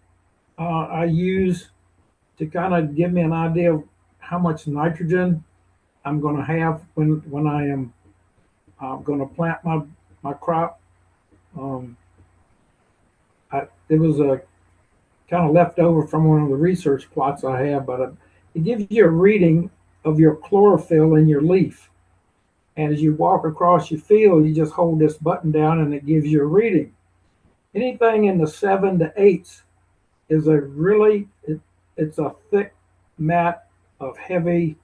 I use to kind of give me an idea of how much nitrogen I'm going to have when I am going to plant my crop? Um, it was a kind of left over from one of the research plots I have, but it gives you a reading of your chlorophyll in your leaf. And as you walk across your field, you just hold this button down and it gives you a reading. Anything in the 7 to 8s is it's a thick mat of heavy,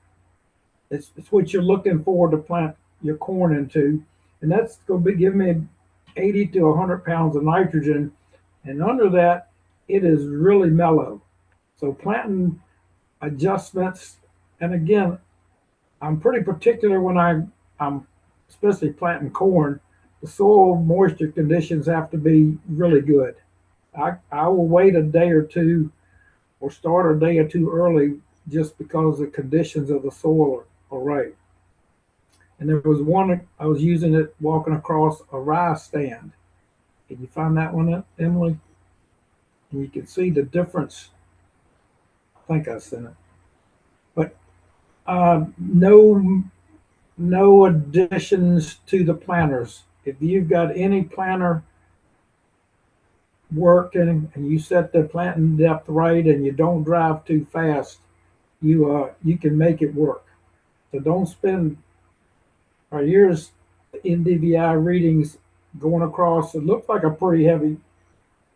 it's what you're looking for to plant your corn into. And that's going to be giving me 80 to 100 pounds of nitrogen. And under that, it is really mellow. So planting adjustments, and again, I'm pretty particular when I'm especially planting corn. The soil moisture conditions have to be really good. I will wait a day or two or start a day or two early just because the conditions of the soil are right. And there was one, I was using it walking across a rye stand. Can you find that one, Emily? And you can see the difference. I think I sent it. But no additions to the planters. If you've got any planter working and you set the planting depth right and you don't drive too fast, you can make it work. So don't spend. All right, here's NDVI readings going across. It looks like a pretty heavy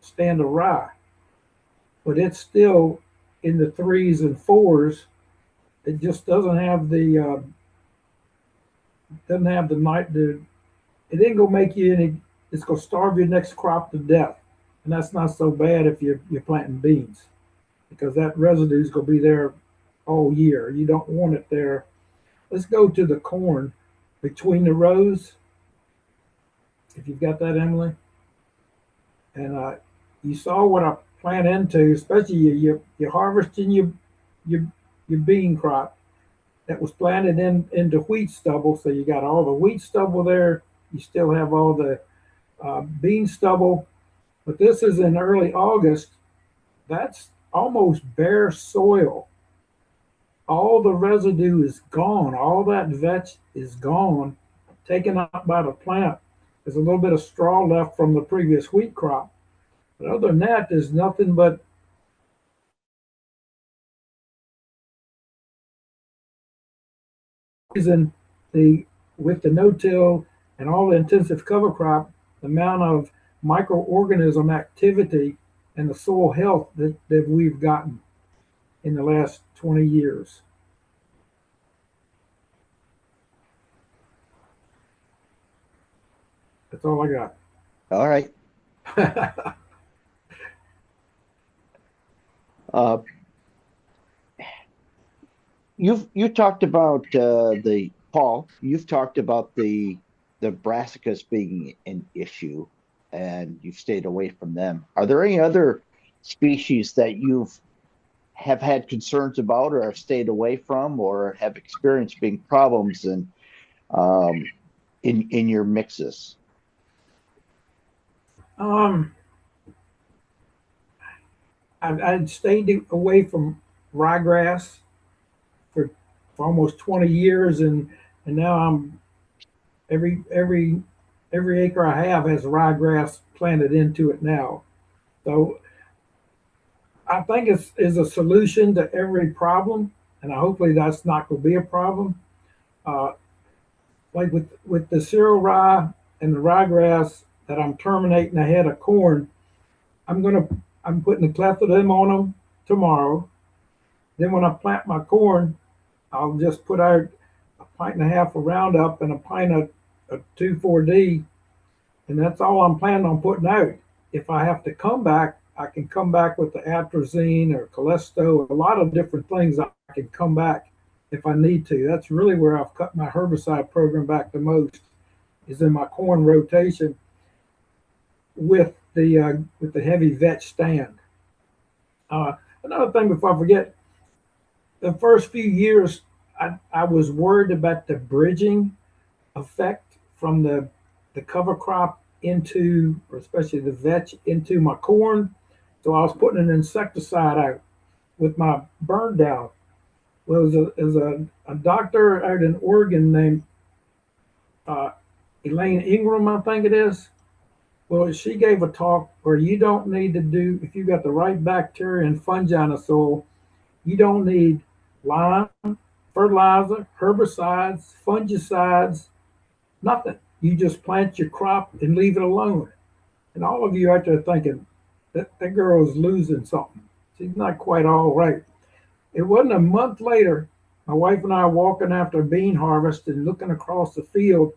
stand of rye, but it's still in the 3s and 4s. It just doesn't have the night. It ain't gonna make you any. It's gonna starve your next crop to death, and that's not so bad if you're planting beans, because that residue is gonna be there all year. You don't want it there. Let's go to the corn between the rows. If you've got that, Emily, and you saw what I plant into, especially you're harvesting your bean crop that was planted into wheat stubble. So you got all the wheat stubble there. You still have all the bean stubble, but this is in early August. That's almost bare soil. All the residue is gone. All that vetch is gone, taken up by the plant. There's a little bit of straw left from the previous wheat crop. But other than that, there's nothing but reason with the no-till and all the intensive cover crop, the amount of microorganism activity and the soil health that we've gotten in the last 20 years. That's all I got. All right. You talked about the Paul. You've talked about the brassicas being an issue, and you've stayed away from them. Are there any other species that have had concerns about, or have stayed away from, or have experienced being problems in your mixes? I'd stayed away from ryegrass for almost 20 years, and now I'm every acre I have has ryegrass planted into it now. So I think it's is a solution to every problem, and hopefully that's not going to be a problem. Uh, like with the cereal rye and the ryegrass that I'm terminating ahead of corn, I'm putting a cleft of them on them tomorrow. Then when I plant my corn, I'll just put out a pint and a half of Roundup and a pint of 2,4-D, and that's all I'm planning on putting out. If I have to come back, I can come back with the atrazine or Calesto, a lot of different things I can come back if I need to. That's really where I've cut my herbicide program back the most, is in my corn rotation with the heavy vetch stand. Another thing before I forget, the first few years I was worried about the bridging effect from the cover crop into, or especially the vetch into my corn. So I was putting an insecticide out with my burn down. Well, there's a doctor out in Oregon named uh, Elaine Ingram, I think it is. Well, she gave a talk where you don't need to do, if you've got the right bacteria and fungi in the soil, you don't need lime, fertilizer, herbicides, fungicides, nothing. You just plant your crop and leave it alone. And all of you out there thinking that girl is losing something. She's not quite all right. It wasn't a month later, my wife and I were walking after bean harvest and looking across the field.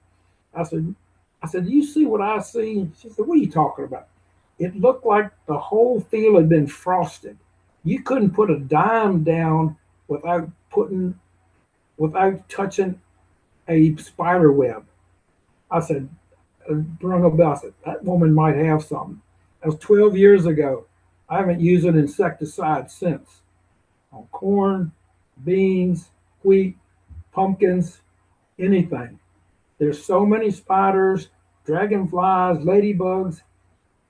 I said, do you see what I see? She said, what are you talking about? It looked like the whole field had been frosted. You couldn't put a dime down without touching a spider web. I said, rung a bell. I said, that woman might have something. That was 12 years ago. I haven't used an insecticide since. On corn, beans, wheat, pumpkins, anything. There's so many spiders, dragonflies, ladybugs,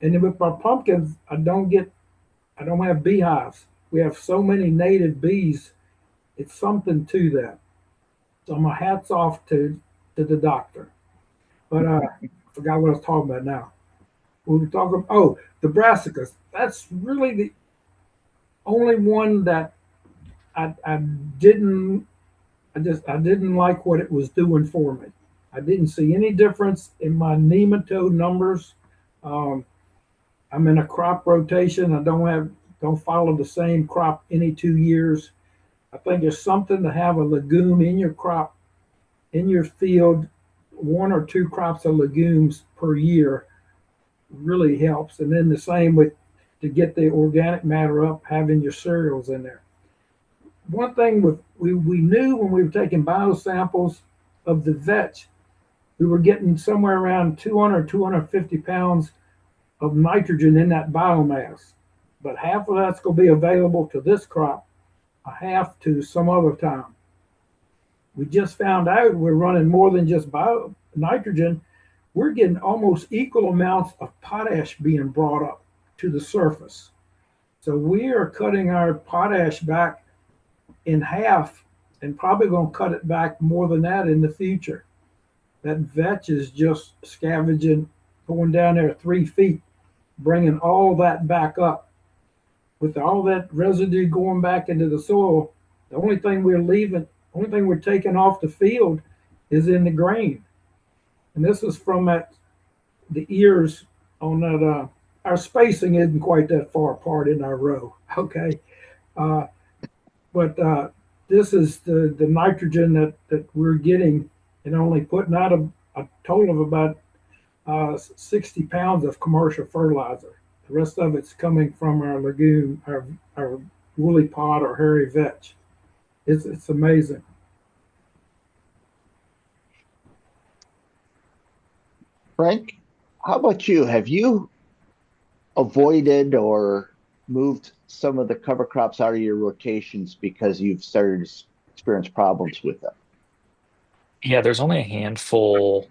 and then with my pumpkins, I don't have beehives. We have so many native bees. It's something to that. So my hat's off to the doctor. But I forgot what I was talking about now. We were talking. Oh, the brassicas. That's really the only one that I didn't. I didn't like what it was doing for me. I didn't see any difference in my nematode numbers. Um, I'm in a crop rotation. I don't follow the same crop any 2 years. I think it's something to have a legume in your crop, in your field, one or two crops of legumes per year really helps. And then the same with to get the organic matter up, having your cereals in there. One thing we knew when we were taking biosamples of the vetch, we were getting somewhere around 200, 250 pounds of nitrogen in that biomass. But half of that's going to be available to this crop, a half to some other time. We just found out we're running more than just nitrogen. We're getting almost equal amounts of potash being brought up to the surface. So we are cutting our potash back in half and probably going to cut it back more than that in the future. That vetch is just scavenging, going down there 3 feet, bringing all that back up. With all that residue going back into the soil, the only thing we're taking off the field is in the grain. And this is from the ears on that. Our spacing isn't quite that far apart in our row, okay? But this is the nitrogen that we're getting and only putting out a total of about 60 pounds of commercial fertilizer. The rest of it's coming from our legume, our woolly pod or hairy vetch. It's amazing. Frank, how about you? Have you avoided or moved some of the cover crops out of your rotations because you've started to experience problems with them? Yeah, there's only a handful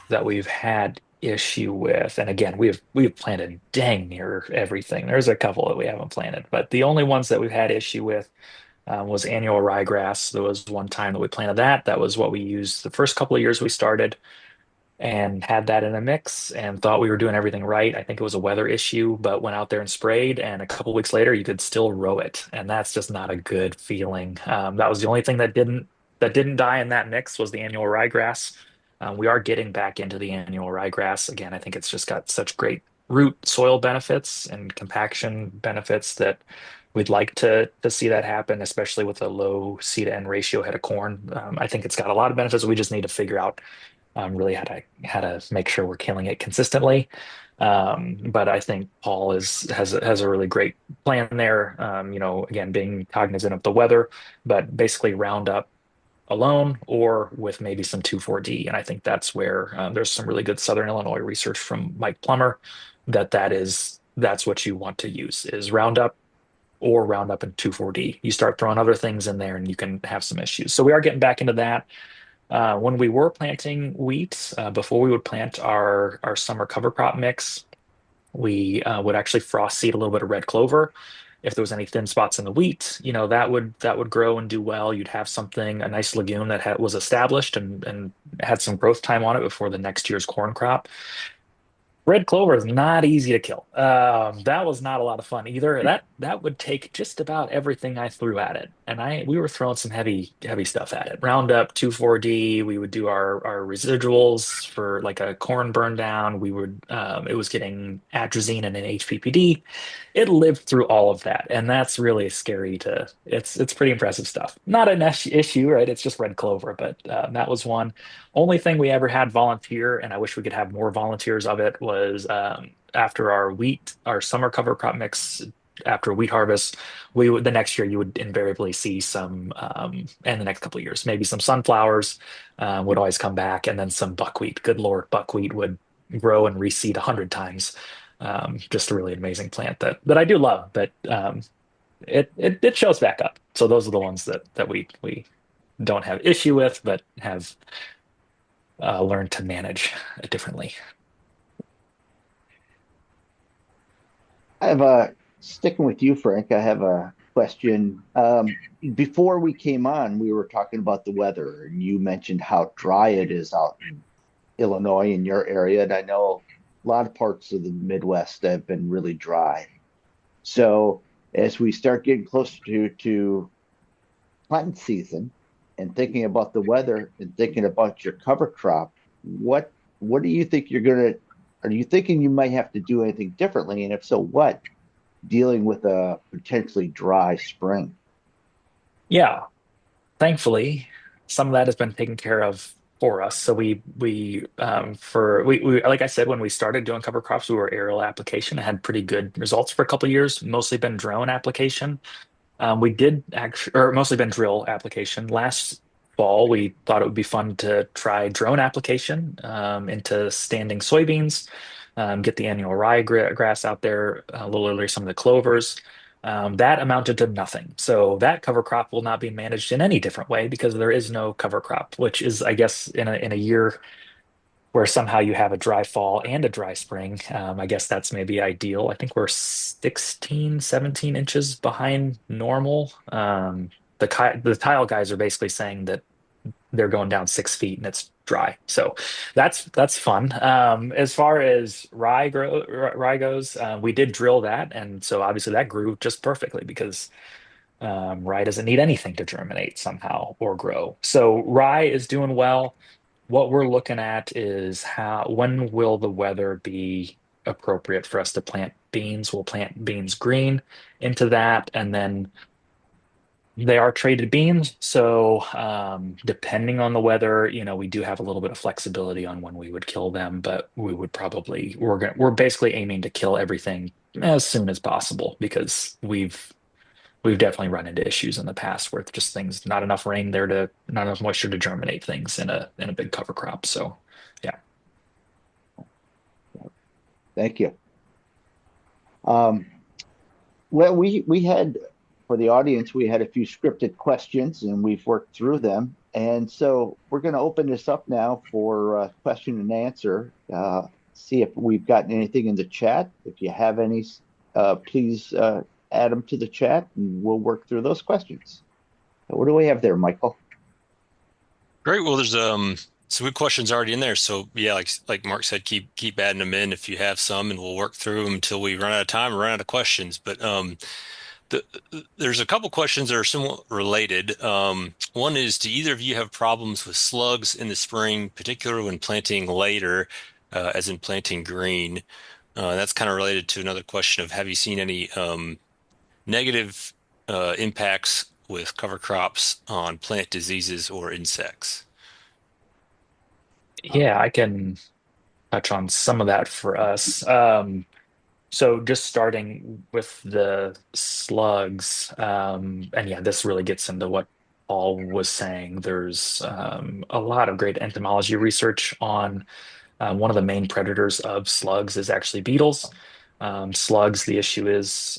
that we've had issue with. And again, we've planted dang near everything. There's a couple that we haven't planted, but the only ones that we've had issue with was annual ryegrass. There was one time that we planted that. That was what we used the first couple of years we started and had that in a mix and thought we were doing everything right. I think it was a weather issue, but went out there and sprayed, and a couple weeks later, you could still row it, and that's just not a good feeling. That was the only thing that didn't die in that mix was the annual ryegrass. We are getting back into the annual ryegrass again. I think it's just got such great root soil benefits and compaction benefits that we'd like to see that happen, especially with a low C to N ratio head of corn. I think it's got a lot of benefits. We just need to figure out really how to make sure we're killing it consistently. But I think Paul has a really great plan there. Again, being cognizant of the weather, but basically Roundup alone or with maybe some 2,4-D. And I think that's where there's some really good Southern Illinois research from Mike Plummer that's what you want to use is Roundup or Roundup and 2,4-D. You start throwing other things in there and you can have some issues. So we are getting back into that. When we were planting wheat, before we would plant our summer cover crop mix, we would actually frost seed a little bit of red clover. If there was any thin spots in the wheat, that would grow and do well. You'd have something, a nice legume that was established and had some growth time on it before the next year's corn crop. Red clover is not easy to kill. That was not a lot of fun either. That would take just about everything I threw at it, and we were throwing some heavy stuff at it. Roundup, 2,4-D. We would do our residuals for like a corn burn down. It was getting atrazine and an HPPD. It lived through all of that, and that's really scary to. It's pretty impressive stuff. Not an issue, right? It's just red clover, but that was one. Only thing we ever had volunteer, and I wish we could have more volunteers of it, was after our summer cover crop mix, after wheat harvest, the next year you would invariably see some, and the next couple of years, maybe some sunflowers would always come back, and then some buckwheat. Good Lord, buckwheat would grow and reseed 100 times. Just a really amazing plant that I do love, but it shows back up. So those are the ones that we don't have issue with, but have learn to manage differently. I have a Sticking with you, Frank. I have a question. Before we came on, we were talking about the weather, and you mentioned how dry it is out in Illinois in your area, and I know a lot of parts of the Midwest have been really dry. So as we start getting closer to planting season and thinking about the weather and thinking about your cover crop, what do you think you're gonna are you thinking you might have to do anything differently? And if so, what? Dealing with a potentially dry spring. Yeah, thankfully, some of that has been taken care of for us. So we like I said, when we started doing cover crops, we were aerial application and had pretty good results for a couple of years. Mostly been drone application. We did actually, or mostly been drill application. Last fall, we thought it would be fun to try drone application into standing soybeans, get the annual ryegrass out there a little earlier, some of the clovers. That amounted to nothing. So that cover crop will not be managed in any different way because there is no cover crop, which is, I guess, in a year where somehow you have a dry fall and a dry spring. I guess that's maybe ideal. I think we're 16, 17 inches behind normal. The tile guys are basically saying that they're going down 6 feet and it's dry. So that's fun. As far as rye goes, we did drill that, and so obviously that grew just perfectly because rye doesn't need anything to germinate somehow or grow. So rye is doing well. What we're looking at is when will the weather be appropriate for us to plant beans? We'll plant beans green into that, and then they are traded beans. So depending on the weather, we do have a little bit of flexibility on when we would kill them, but we're basically aiming to kill everything as soon as possible because we've definitely run into issues in the past where just things not enough rain there to not enough moisture to germinate things in a big cover crop. So yeah. Thank you. Um, well, we had for the audience, we had a few scripted questions and we've worked through them. And so we're going to open this up now for question and answer. See if we've gotten anything in the chat. If you have any, please add them to the chat and we'll work through those questions. So what do we have there, Michael? Great. Well, there's some good questions already in there. So yeah, like Mark said, keep adding them in if you have some, and we'll work through them until we run out of time, or run out of questions. But the, there's a couple questions that are somewhat related. One is, do either of you have problems with slugs in the spring, particularly when planting later, as in planting green? That's kind of related to another question of, have you seen any negative impacts with cover crops on plant diseases or insects? Yeah, I can touch on some of that for us. So just starting with the slugs, and yeah, this really gets into what Paul was saying. There's a lot of great entomology research on one of the main predators of slugs is actually beetles. Slugs, the issue is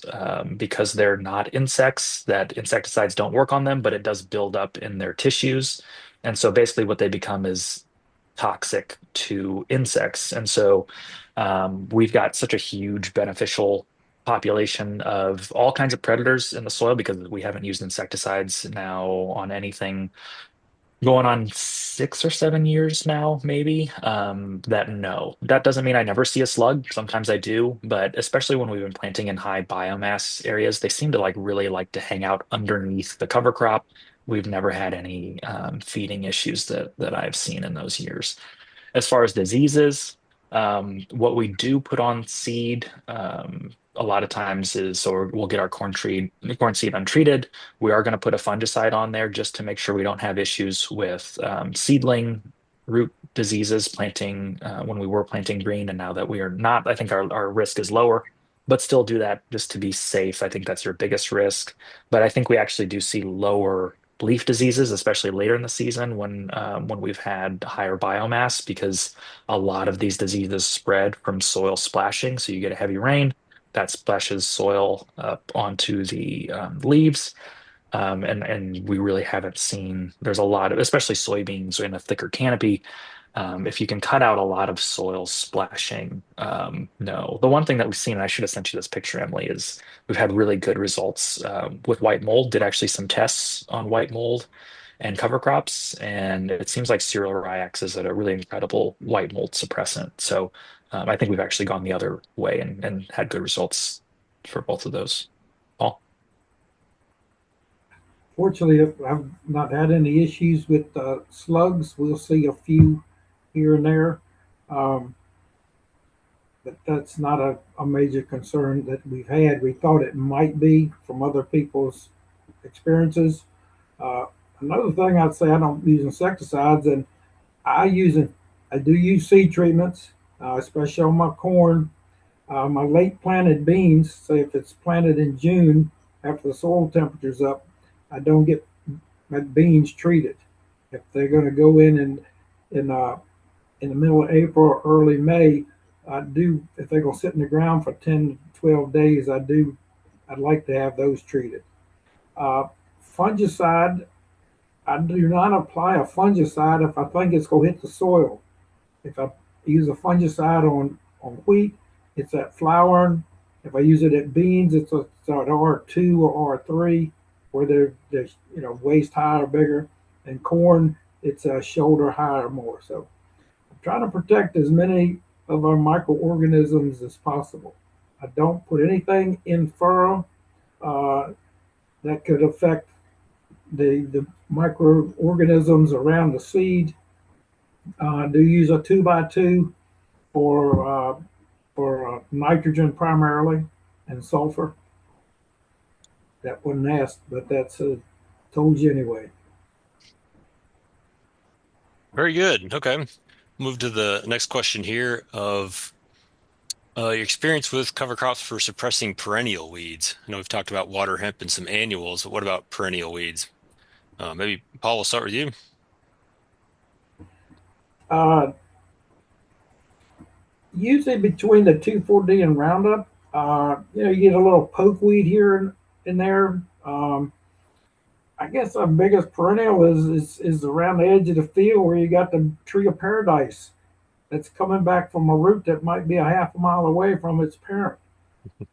because they're not insects, that insecticides don't work on them, but it does build up in their tissues. And so basically what they become is toxic to insects. And so we've got such a huge beneficial population of all kinds of predators in the soil because we haven't used insecticides now on anything going on 6 or 7 years now, maybe. That no, that doesn't mean I never see a slug. Sometimes I do, but especially when we've been planting in high biomass areas, they seem to like really like to hang out underneath the cover crop. We've never had any feeding issues that I've seen in those years. As far as diseases, what we do put on seed a lot of times is so we'll get our corn seed untreated. We are going to put a fungicide on there just to make sure we don't have issues with seedling root diseases planting when we were planting green, and now that we are not, I think our risk is lower. But still do that just to be safe. I think that's your biggest risk. But I think we actually do see lower leaf diseases, especially later in the season when we've had higher biomass, because a lot of these diseases spread from soil splashing. So you get a heavy rain that splashes soil up onto the leaves, and we really haven't seen. There's a lot of, especially soybeans in a thicker canopy. If you can cut out a lot of soil splashing, no. The one thing that we've seen, and I should have sent you this picture, Emily, is we've had really good results with white mold. Did actually some tests on white mold and cover crops, and it seems like cereal ryex is a really incredible white mold suppressant. So I think we've actually gone the other way and had good results for both of those. Paul? Fortunately, I've not had any issues with slugs. We'll see a few here and there, um, but that's not a major concern that we've had. We thought it might be from other people's experiences. Uh, Another thing I'd say, I don't use insecticides, and I use it. I do use seed treatments, especially on my corn. My late planted beans, say if it's planted in June after the soil temperature's up, I don't get my beans treated. If they're going to go in the middle of April or early May, I do. If they're going to sit in the ground for 10 to 12 days, I do. I'd like to have those treated. Uh, Fungicide, I do not apply a fungicide if I think it's going to hit the soil. If I use a fungicide on wheat, it's at flowering. If I use it at beans, it's at R2 or R3, where they're waist high or bigger. And corn, it's a shoulder high or more. So I'm trying to protect as many of our microorganisms as possible. I don't put anything in furrow uh, that could affect the microorganisms around the seed. I do use a 2x2 for nitrogen primarily and sulfur. That wasn't asked, but that's told you anyway. Very good. Okay. Move to the next question here of your experience with cover crops for suppressing perennial weeds. I know we've talked about water hemp and some annuals, but what about perennial weeds? Maybe Paul, we'll start with you. Uh, Usually between the 2,4-D and Roundup, you get a little pokeweed here and there. I guess our biggest perennial is around the edge of the field where you got the tree of paradise that's coming back from a root that might be a half a mile away from its parent.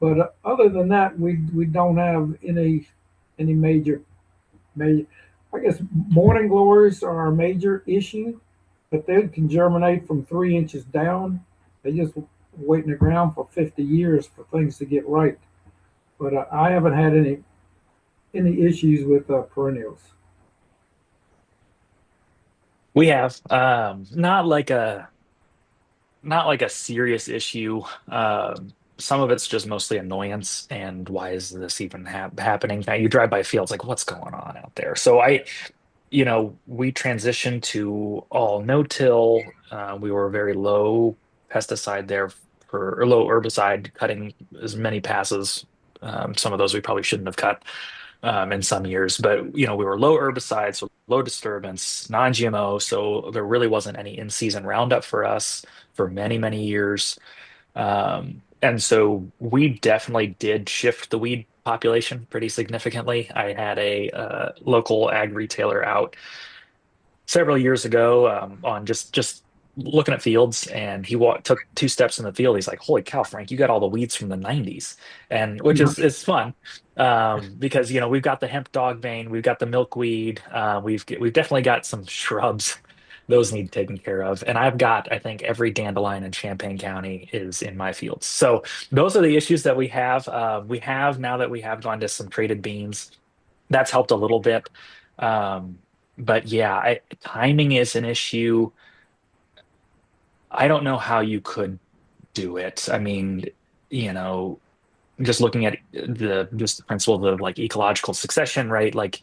But other than that, we don't have any major. I guess morning glories are a major issue, but they can germinate from 3 inches down. They just wait in the ground for 50 years for things to get right. But I haven't had any issues with perennials. We have not like a serious issue. Some of it's just mostly annoyance and why is this even happening? Now you drive by fields like what's going on out there? So we transitioned to all no-till. We were very low pesticide there or low herbicide, cutting as many passes. Some of those we probably shouldn't have cut in some years, but we were low herbicide, so low disturbance, non-GMO, so there really wasn't any in-season Roundup for us for many, many years. And so we definitely did shift the weed population pretty significantly. I had a local ag retailer out several years ago on just looking at fields, and took 2 steps in the field. He's like, "Holy cow, Frank, you got all the weeds from the '90s," and which is fun because we've got the hemp dog vane, we've got the milkweed, we've definitely got some shrubs. Those need taken care of, and I think every dandelion in Champaign County is in my fields. So those are the issues that we have. We have now that we have gone to some traded beans, that's helped a little bit. Um, but yeah, timing is an issue. I don't know how you could do it. I mean, you know, just looking at the principle of like ecological succession, right? Like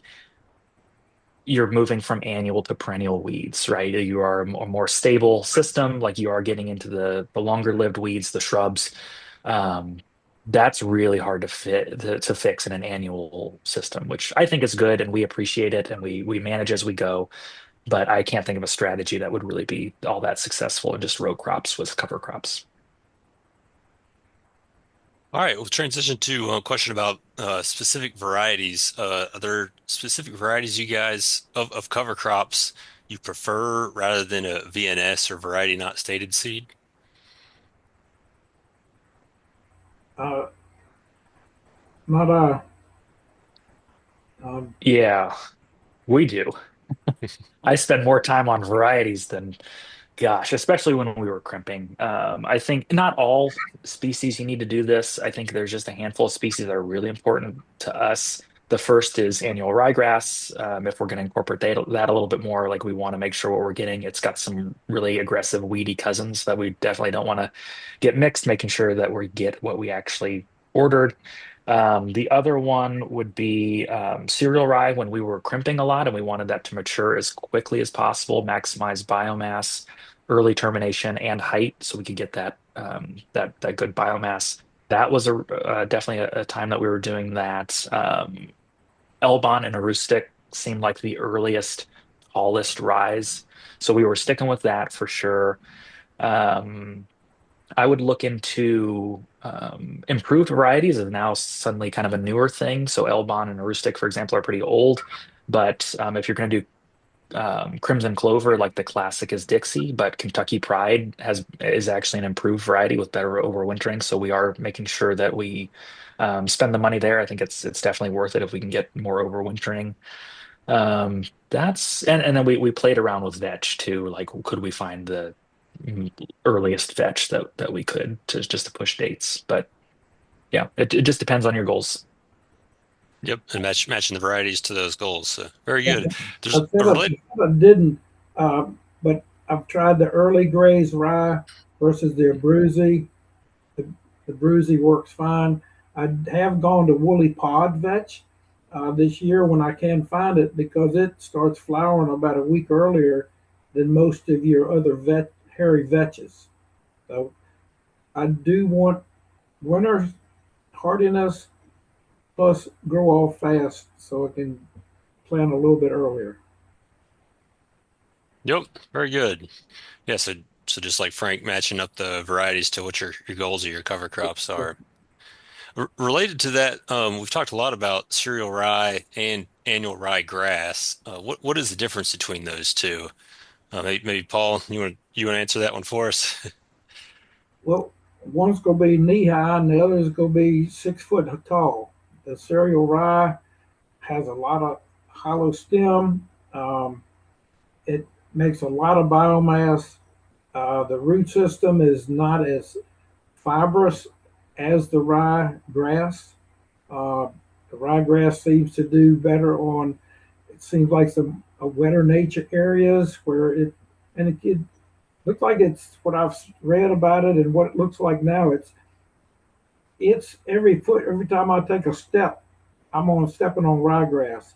you're moving from annual to perennial weeds, right? You are a more stable system, like you are getting into the longer lived weeds, the shrubs. Um, that's really hard to fix in an annual system, which I think is good, and we appreciate it, and we manage as we go. But I can't think of a strategy that would really be all that successful in just row crops with cover crops. All right, we'll transition to a question about specific varieties. Are there specific varieties you guys of cover crops you prefer rather than a VNS or variety not stated seed? Uh, not Yeah, we do. I spend more time on varieties than, gosh, especially when we were crimping. I think not all species you need to do this. I think there's just a handful of species that are really important to us. The first is annual ryegrass. If we're going to incorporate that a little bit more, like we want to make sure what we're getting, it's got some really aggressive weedy cousins that we definitely don't want to get mixed, making sure that we get what we actually ordered. The other one would be cereal rye when we were crimping a lot and we wanted that to mature as quickly as possible, maximize biomass, early termination, and height, so we could get that good biomass. That was definitely a time that we were doing that. Elbon and Arustic seemed like the earliest, tallest rise, so we were sticking with that for sure. Um, I would look into improved varieties is now suddenly kind of a newer thing. So Elbon and Arustic, for example, are pretty old. But if you're going to do Crimson Clover, like the classic is Dixie, but Kentucky Pride is actually an improved variety with better overwintering. So we are making sure that we spend the money there. I think it's definitely worth it if we can get more overwintering. That's and then we played around with vetch too. Like, could we find the earliest vetch that we could to just to push dates? But yeah, it just depends on your goals. Yep, and matching the varieties to those goals. So very good. I There's said a related. I didn't, but I've tried the early grays rye versus the Abruzzi. The, the Brucey works fine. I have gone to woolly pod vetch this year when I can find it because it starts flowering about a week earlier than most of your other hairy vetches. So I do want winter hardiness plus grow off fast so it can plant a little bit earlier. Yep, very good. Yeah, so just like Frank, matching up the varieties to what your goals of your cover crops are. Related to that, we've talked a lot about cereal rye and annual rye grass. What is the difference between those two? Maybe Paul, you want to answer that one for us? Well, one's going to be knee high and the other is going to be 6 foot tall. The cereal rye has a lot of hollow stem. It makes a lot of biomass. The root system is not as fibrous as the rye grass. Uh, the ryegrass seems to do better on, it seems like some wetter nature areas where it looks like it's what I've read about it and what it looks like now. It's every time I take a step, I'm on stepping on ryegrass.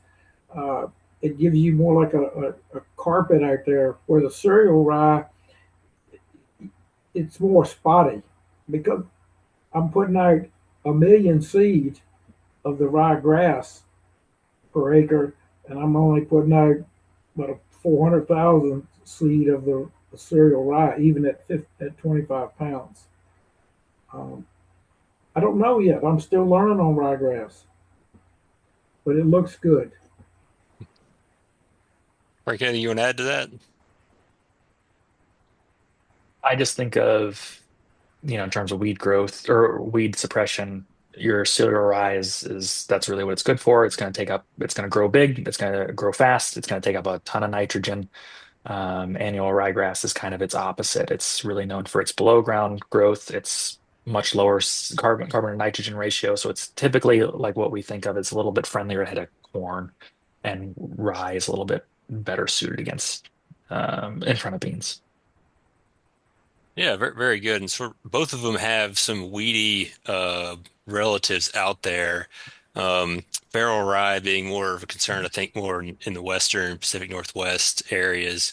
Uh, it gives you more like a carpet out there where the cereal rye, it's more spotty because I'm putting out 1 million seed of the ryegrass per acre, and I'm only putting out about 400,000 seed of the cereal rye, even at 25 pounds. Um, I don't know yet. I'm still learning on ryegrass, but it looks good. Frank, anything you want to add to that? I just think of, in terms of weed growth or weed suppression, your cellular rye is that's really what it's good for. It's going to grow big, it's going to grow fast, it's going to take up a ton of nitrogen. Annual ryegrass is kind of its opposite. It's really known for its below ground growth. It's much lower carbon to nitrogen ratio. So it's typically like what we think of as a little bit friendlier ahead of corn, and rye is a little bit better suited against in front of beans. Yeah, very, very good. And sort both of them have some weedy relatives out there. Feral rye being more of a concern, I think, more in the western Pacific Northwest areas.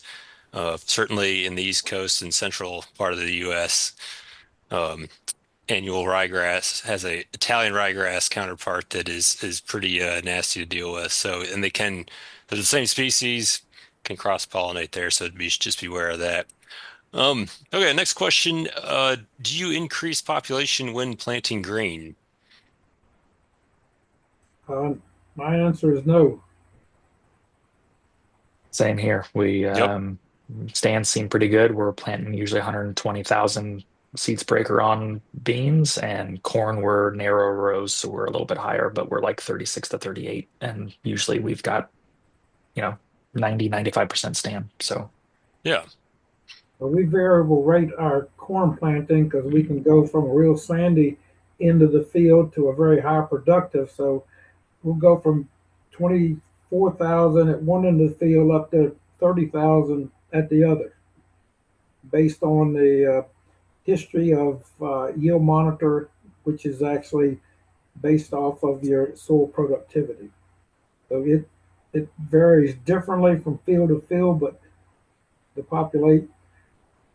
Certainly in the East Coast and central part of the U.S. Um, annual ryegrass has a Italian ryegrass counterpart that is pretty nasty to deal with. So, and they're the same species, can cross-pollinate there. So just beware of that. Okay, next question. Do you increase population when planting grain? Uh, my answer is no. Same here. We Yep. stands seem pretty good. We're planting usually 120,000 seeds per acre on beans, and corn we're narrow rows, so we're a little bit higher, but we're like 36 to 38. And usually we've got, you know, 90-95% stand. So Yeah. But we variable rate our corn planting because we can go from a real sandy end of the field to a very high productive. So we'll go from 24,000 at one end of the field up to 30,000 at the other, based on the history of yield monitor, which is actually based off of your soil productivity. So it varies differently from field to field, but the populate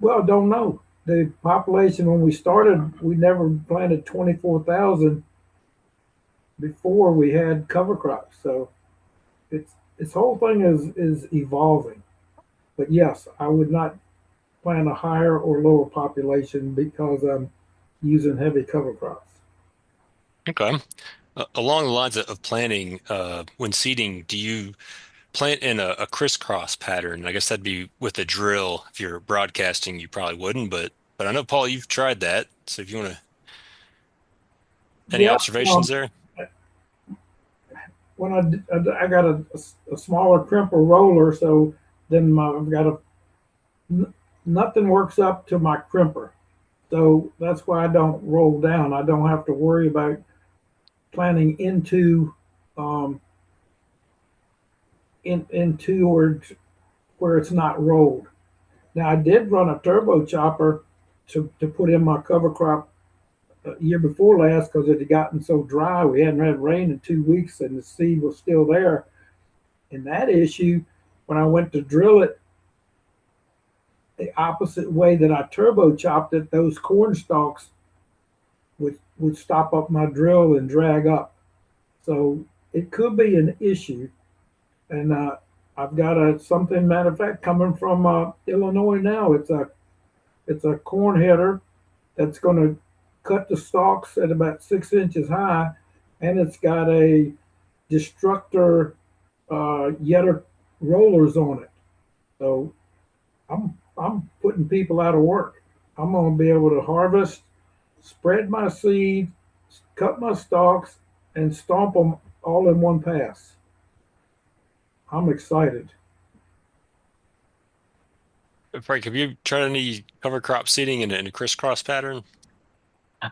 well, don't know. The population when we started, we never planted 24,000 before we had cover crops. So it's this whole thing is evolving. But yes, I would not plant a higher or lower population because I'm using heavy cover crops. Okay. Along the lines of planting, when seeding, do you plant in a crisscross pattern? I guess that'd be with a drill. If you're broadcasting, you probably wouldn't, but I know, Paul, you've tried that. So if you want to, any Yeah, observations there? when I got a smaller crimper roller, so then I've got nothing works up to my crimper. So that's why I don't roll down. I don't have to worry about planning um, into where it's not rolled. Now I did run a turbo chopper to put in my cover crop year before last because it had gotten so dry. We hadn't had rain in 2 weeks and the seed was still there. And that issue, when I went to drill it the opposite way that I turbo chopped it, those corn stalks would stop up my drill and drag up. So it could be an issue. And I've got a something matter of fact coming from Illinois now. It's a corn header that's going to cut the stalks at about 6 inches high, and it's got a destructor yetter rollers on it. So I'm putting people out of work. I'm going to be able to harvest, spread my seed, cut my stalks, and stomp them all in one pass. I'm excited. Frank, have you tried any cover crop seeding in a crisscross pattern?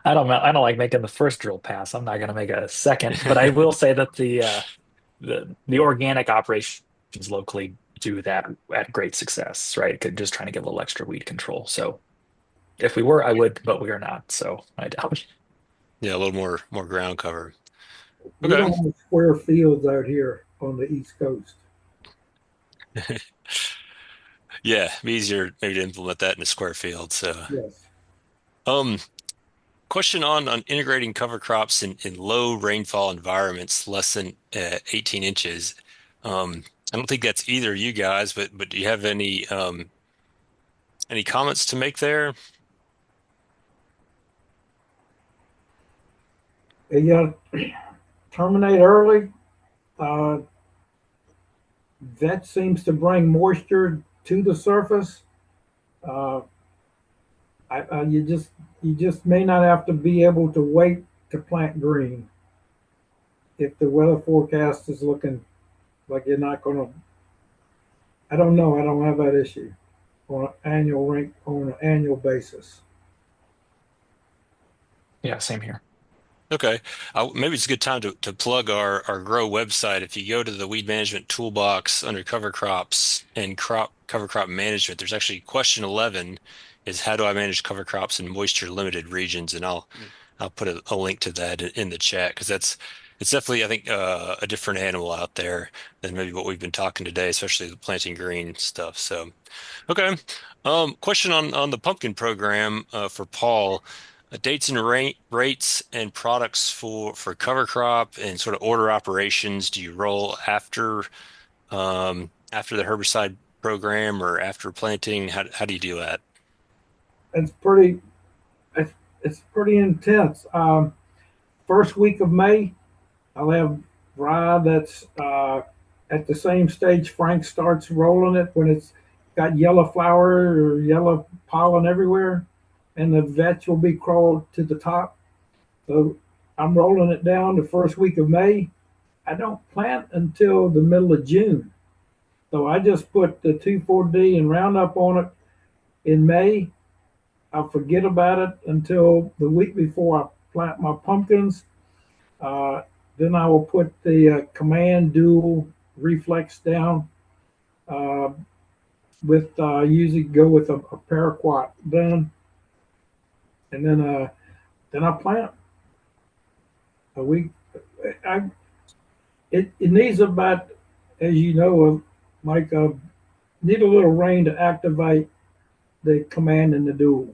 I don't like making the first drill pass. I'm not going to make a second, but I will say that the organic operations locally do that at great success, right? Just trying to get a little extra weed control. So if we were, I would, but we are not. So I doubt. Yeah, a little more ground cover. We Okay. don't have square fields out here on the East Coast. Yeah, be easier maybe to implement that in a square field. So, Yes. um, question on integrating cover crops in low rainfall environments, less than 18 inches. I don't think that's either you guys, but do you have any comments to make there? You got to terminate early. Uh, That seems to bring moisture to the surface. Uh, you just may not have to be able to wait to plant green if the weather forecast is looking like you're not going to. I don't know. I don't have that issue on an annual basis. Yeah, same here. Okay. Maybe it's a good time to plug our Grow website. If you go to the weed management toolbox under cover crops and cover crop management, there's actually question 11 is how do I manage cover crops in moisture limited regions? And I'll put a link to that in the chat because it's definitely, I think, a different animal out there than maybe what we've been talking today, especially the planting green stuff. So, okay. Question on the pumpkin program for Paul. Dates and rates and products for cover crop and sort of order operations. Do you roll after the herbicide program or after planting? How do you do that? It's pretty it's pretty intense. First week of May, I'll have rye that's at the same stage Frank starts rolling it when it's got yellow flower or yellow pollen everywhere, and the vetch will be crawled to the top. So I'm rolling it down the first week of May. I don't plant until the middle of June. So I just put the 2,4-D and Roundup on it in May. I'll forget about it until the week before I plant my pumpkins. Then I will put the Command Dual Reflex down with usually go with a paraquat then, and then I plant a week. It needs about, as you know, Mike, need a little rain to activate the Command and the Dual.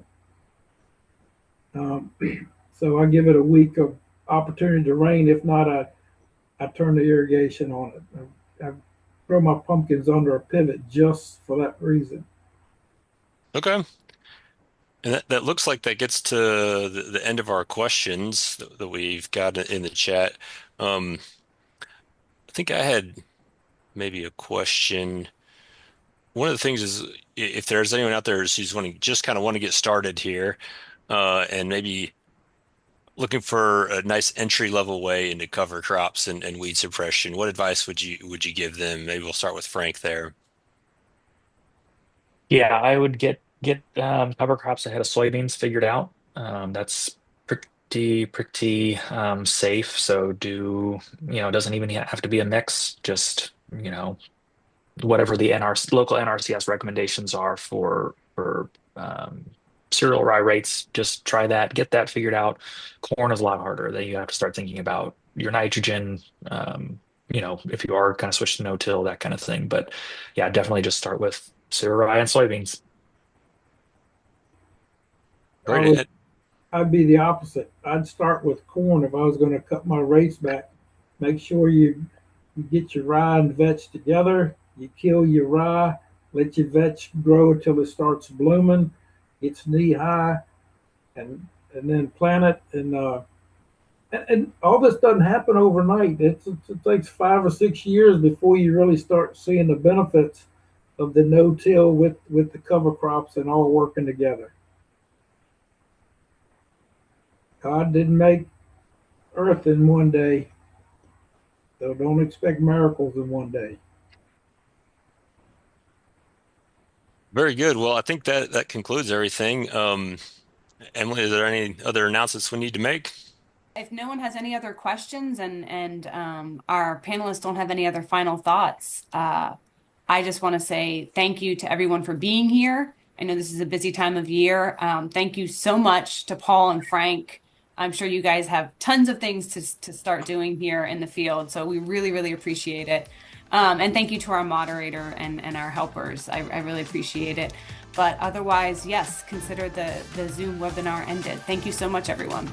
So I give it a week of opportunity to rain. If not, I turn the irrigation on it. I grow my pumpkins under a pivot just for that reason. Okay. And that looks like that gets to the end of our questions that we've got in the chat. I think I had maybe a question. One of the things is if there's anyone out there who's just kind of want to get started here, and maybe looking for a nice entry level way into cover crops and weed suppression, what advice would you give them? Maybe we'll start with Frank there. Yeah, I would get cover crops ahead of soybeans figured out. That's pretty safe. So it doesn't even have to be a mix, just whatever the local NRCS recommendations are for cereal rye rates, just try that, get that figured out. Corn is a lot harder. Then you have to start thinking about your nitrogen, if you are kind of switch to no-till, that kind of thing. But yeah, definitely just start with cereal rye and soybeans. Great. I'd be the opposite. I'd start with corn if I was going to cut my rates back. Make sure you get your rye and vetch together. You kill your rye, let your vetch grow until it starts blooming, gets knee high, and then plant it. And all this doesn't happen overnight. It takes 5 or 6 years before you really start seeing the benefits of the no-till with the cover crops and all working together. God didn't make earth in one day, so don't expect miracles in one day. Very good. Well, I think that concludes everything. Emily, is there any other announcements we need to make? If no one has any other questions and our panelists don't have any other final thoughts, I just want to say thank you to everyone for being here. I know this is a busy time of year. Thank you so much to Paul and Frank. I'm sure you guys have tons of things to start doing here in the field, so we really, really appreciate it. And thank you to our moderator and our helpers. I really appreciate it. But otherwise, yes, consider the Zoom webinar ended. Thank you so much, everyone.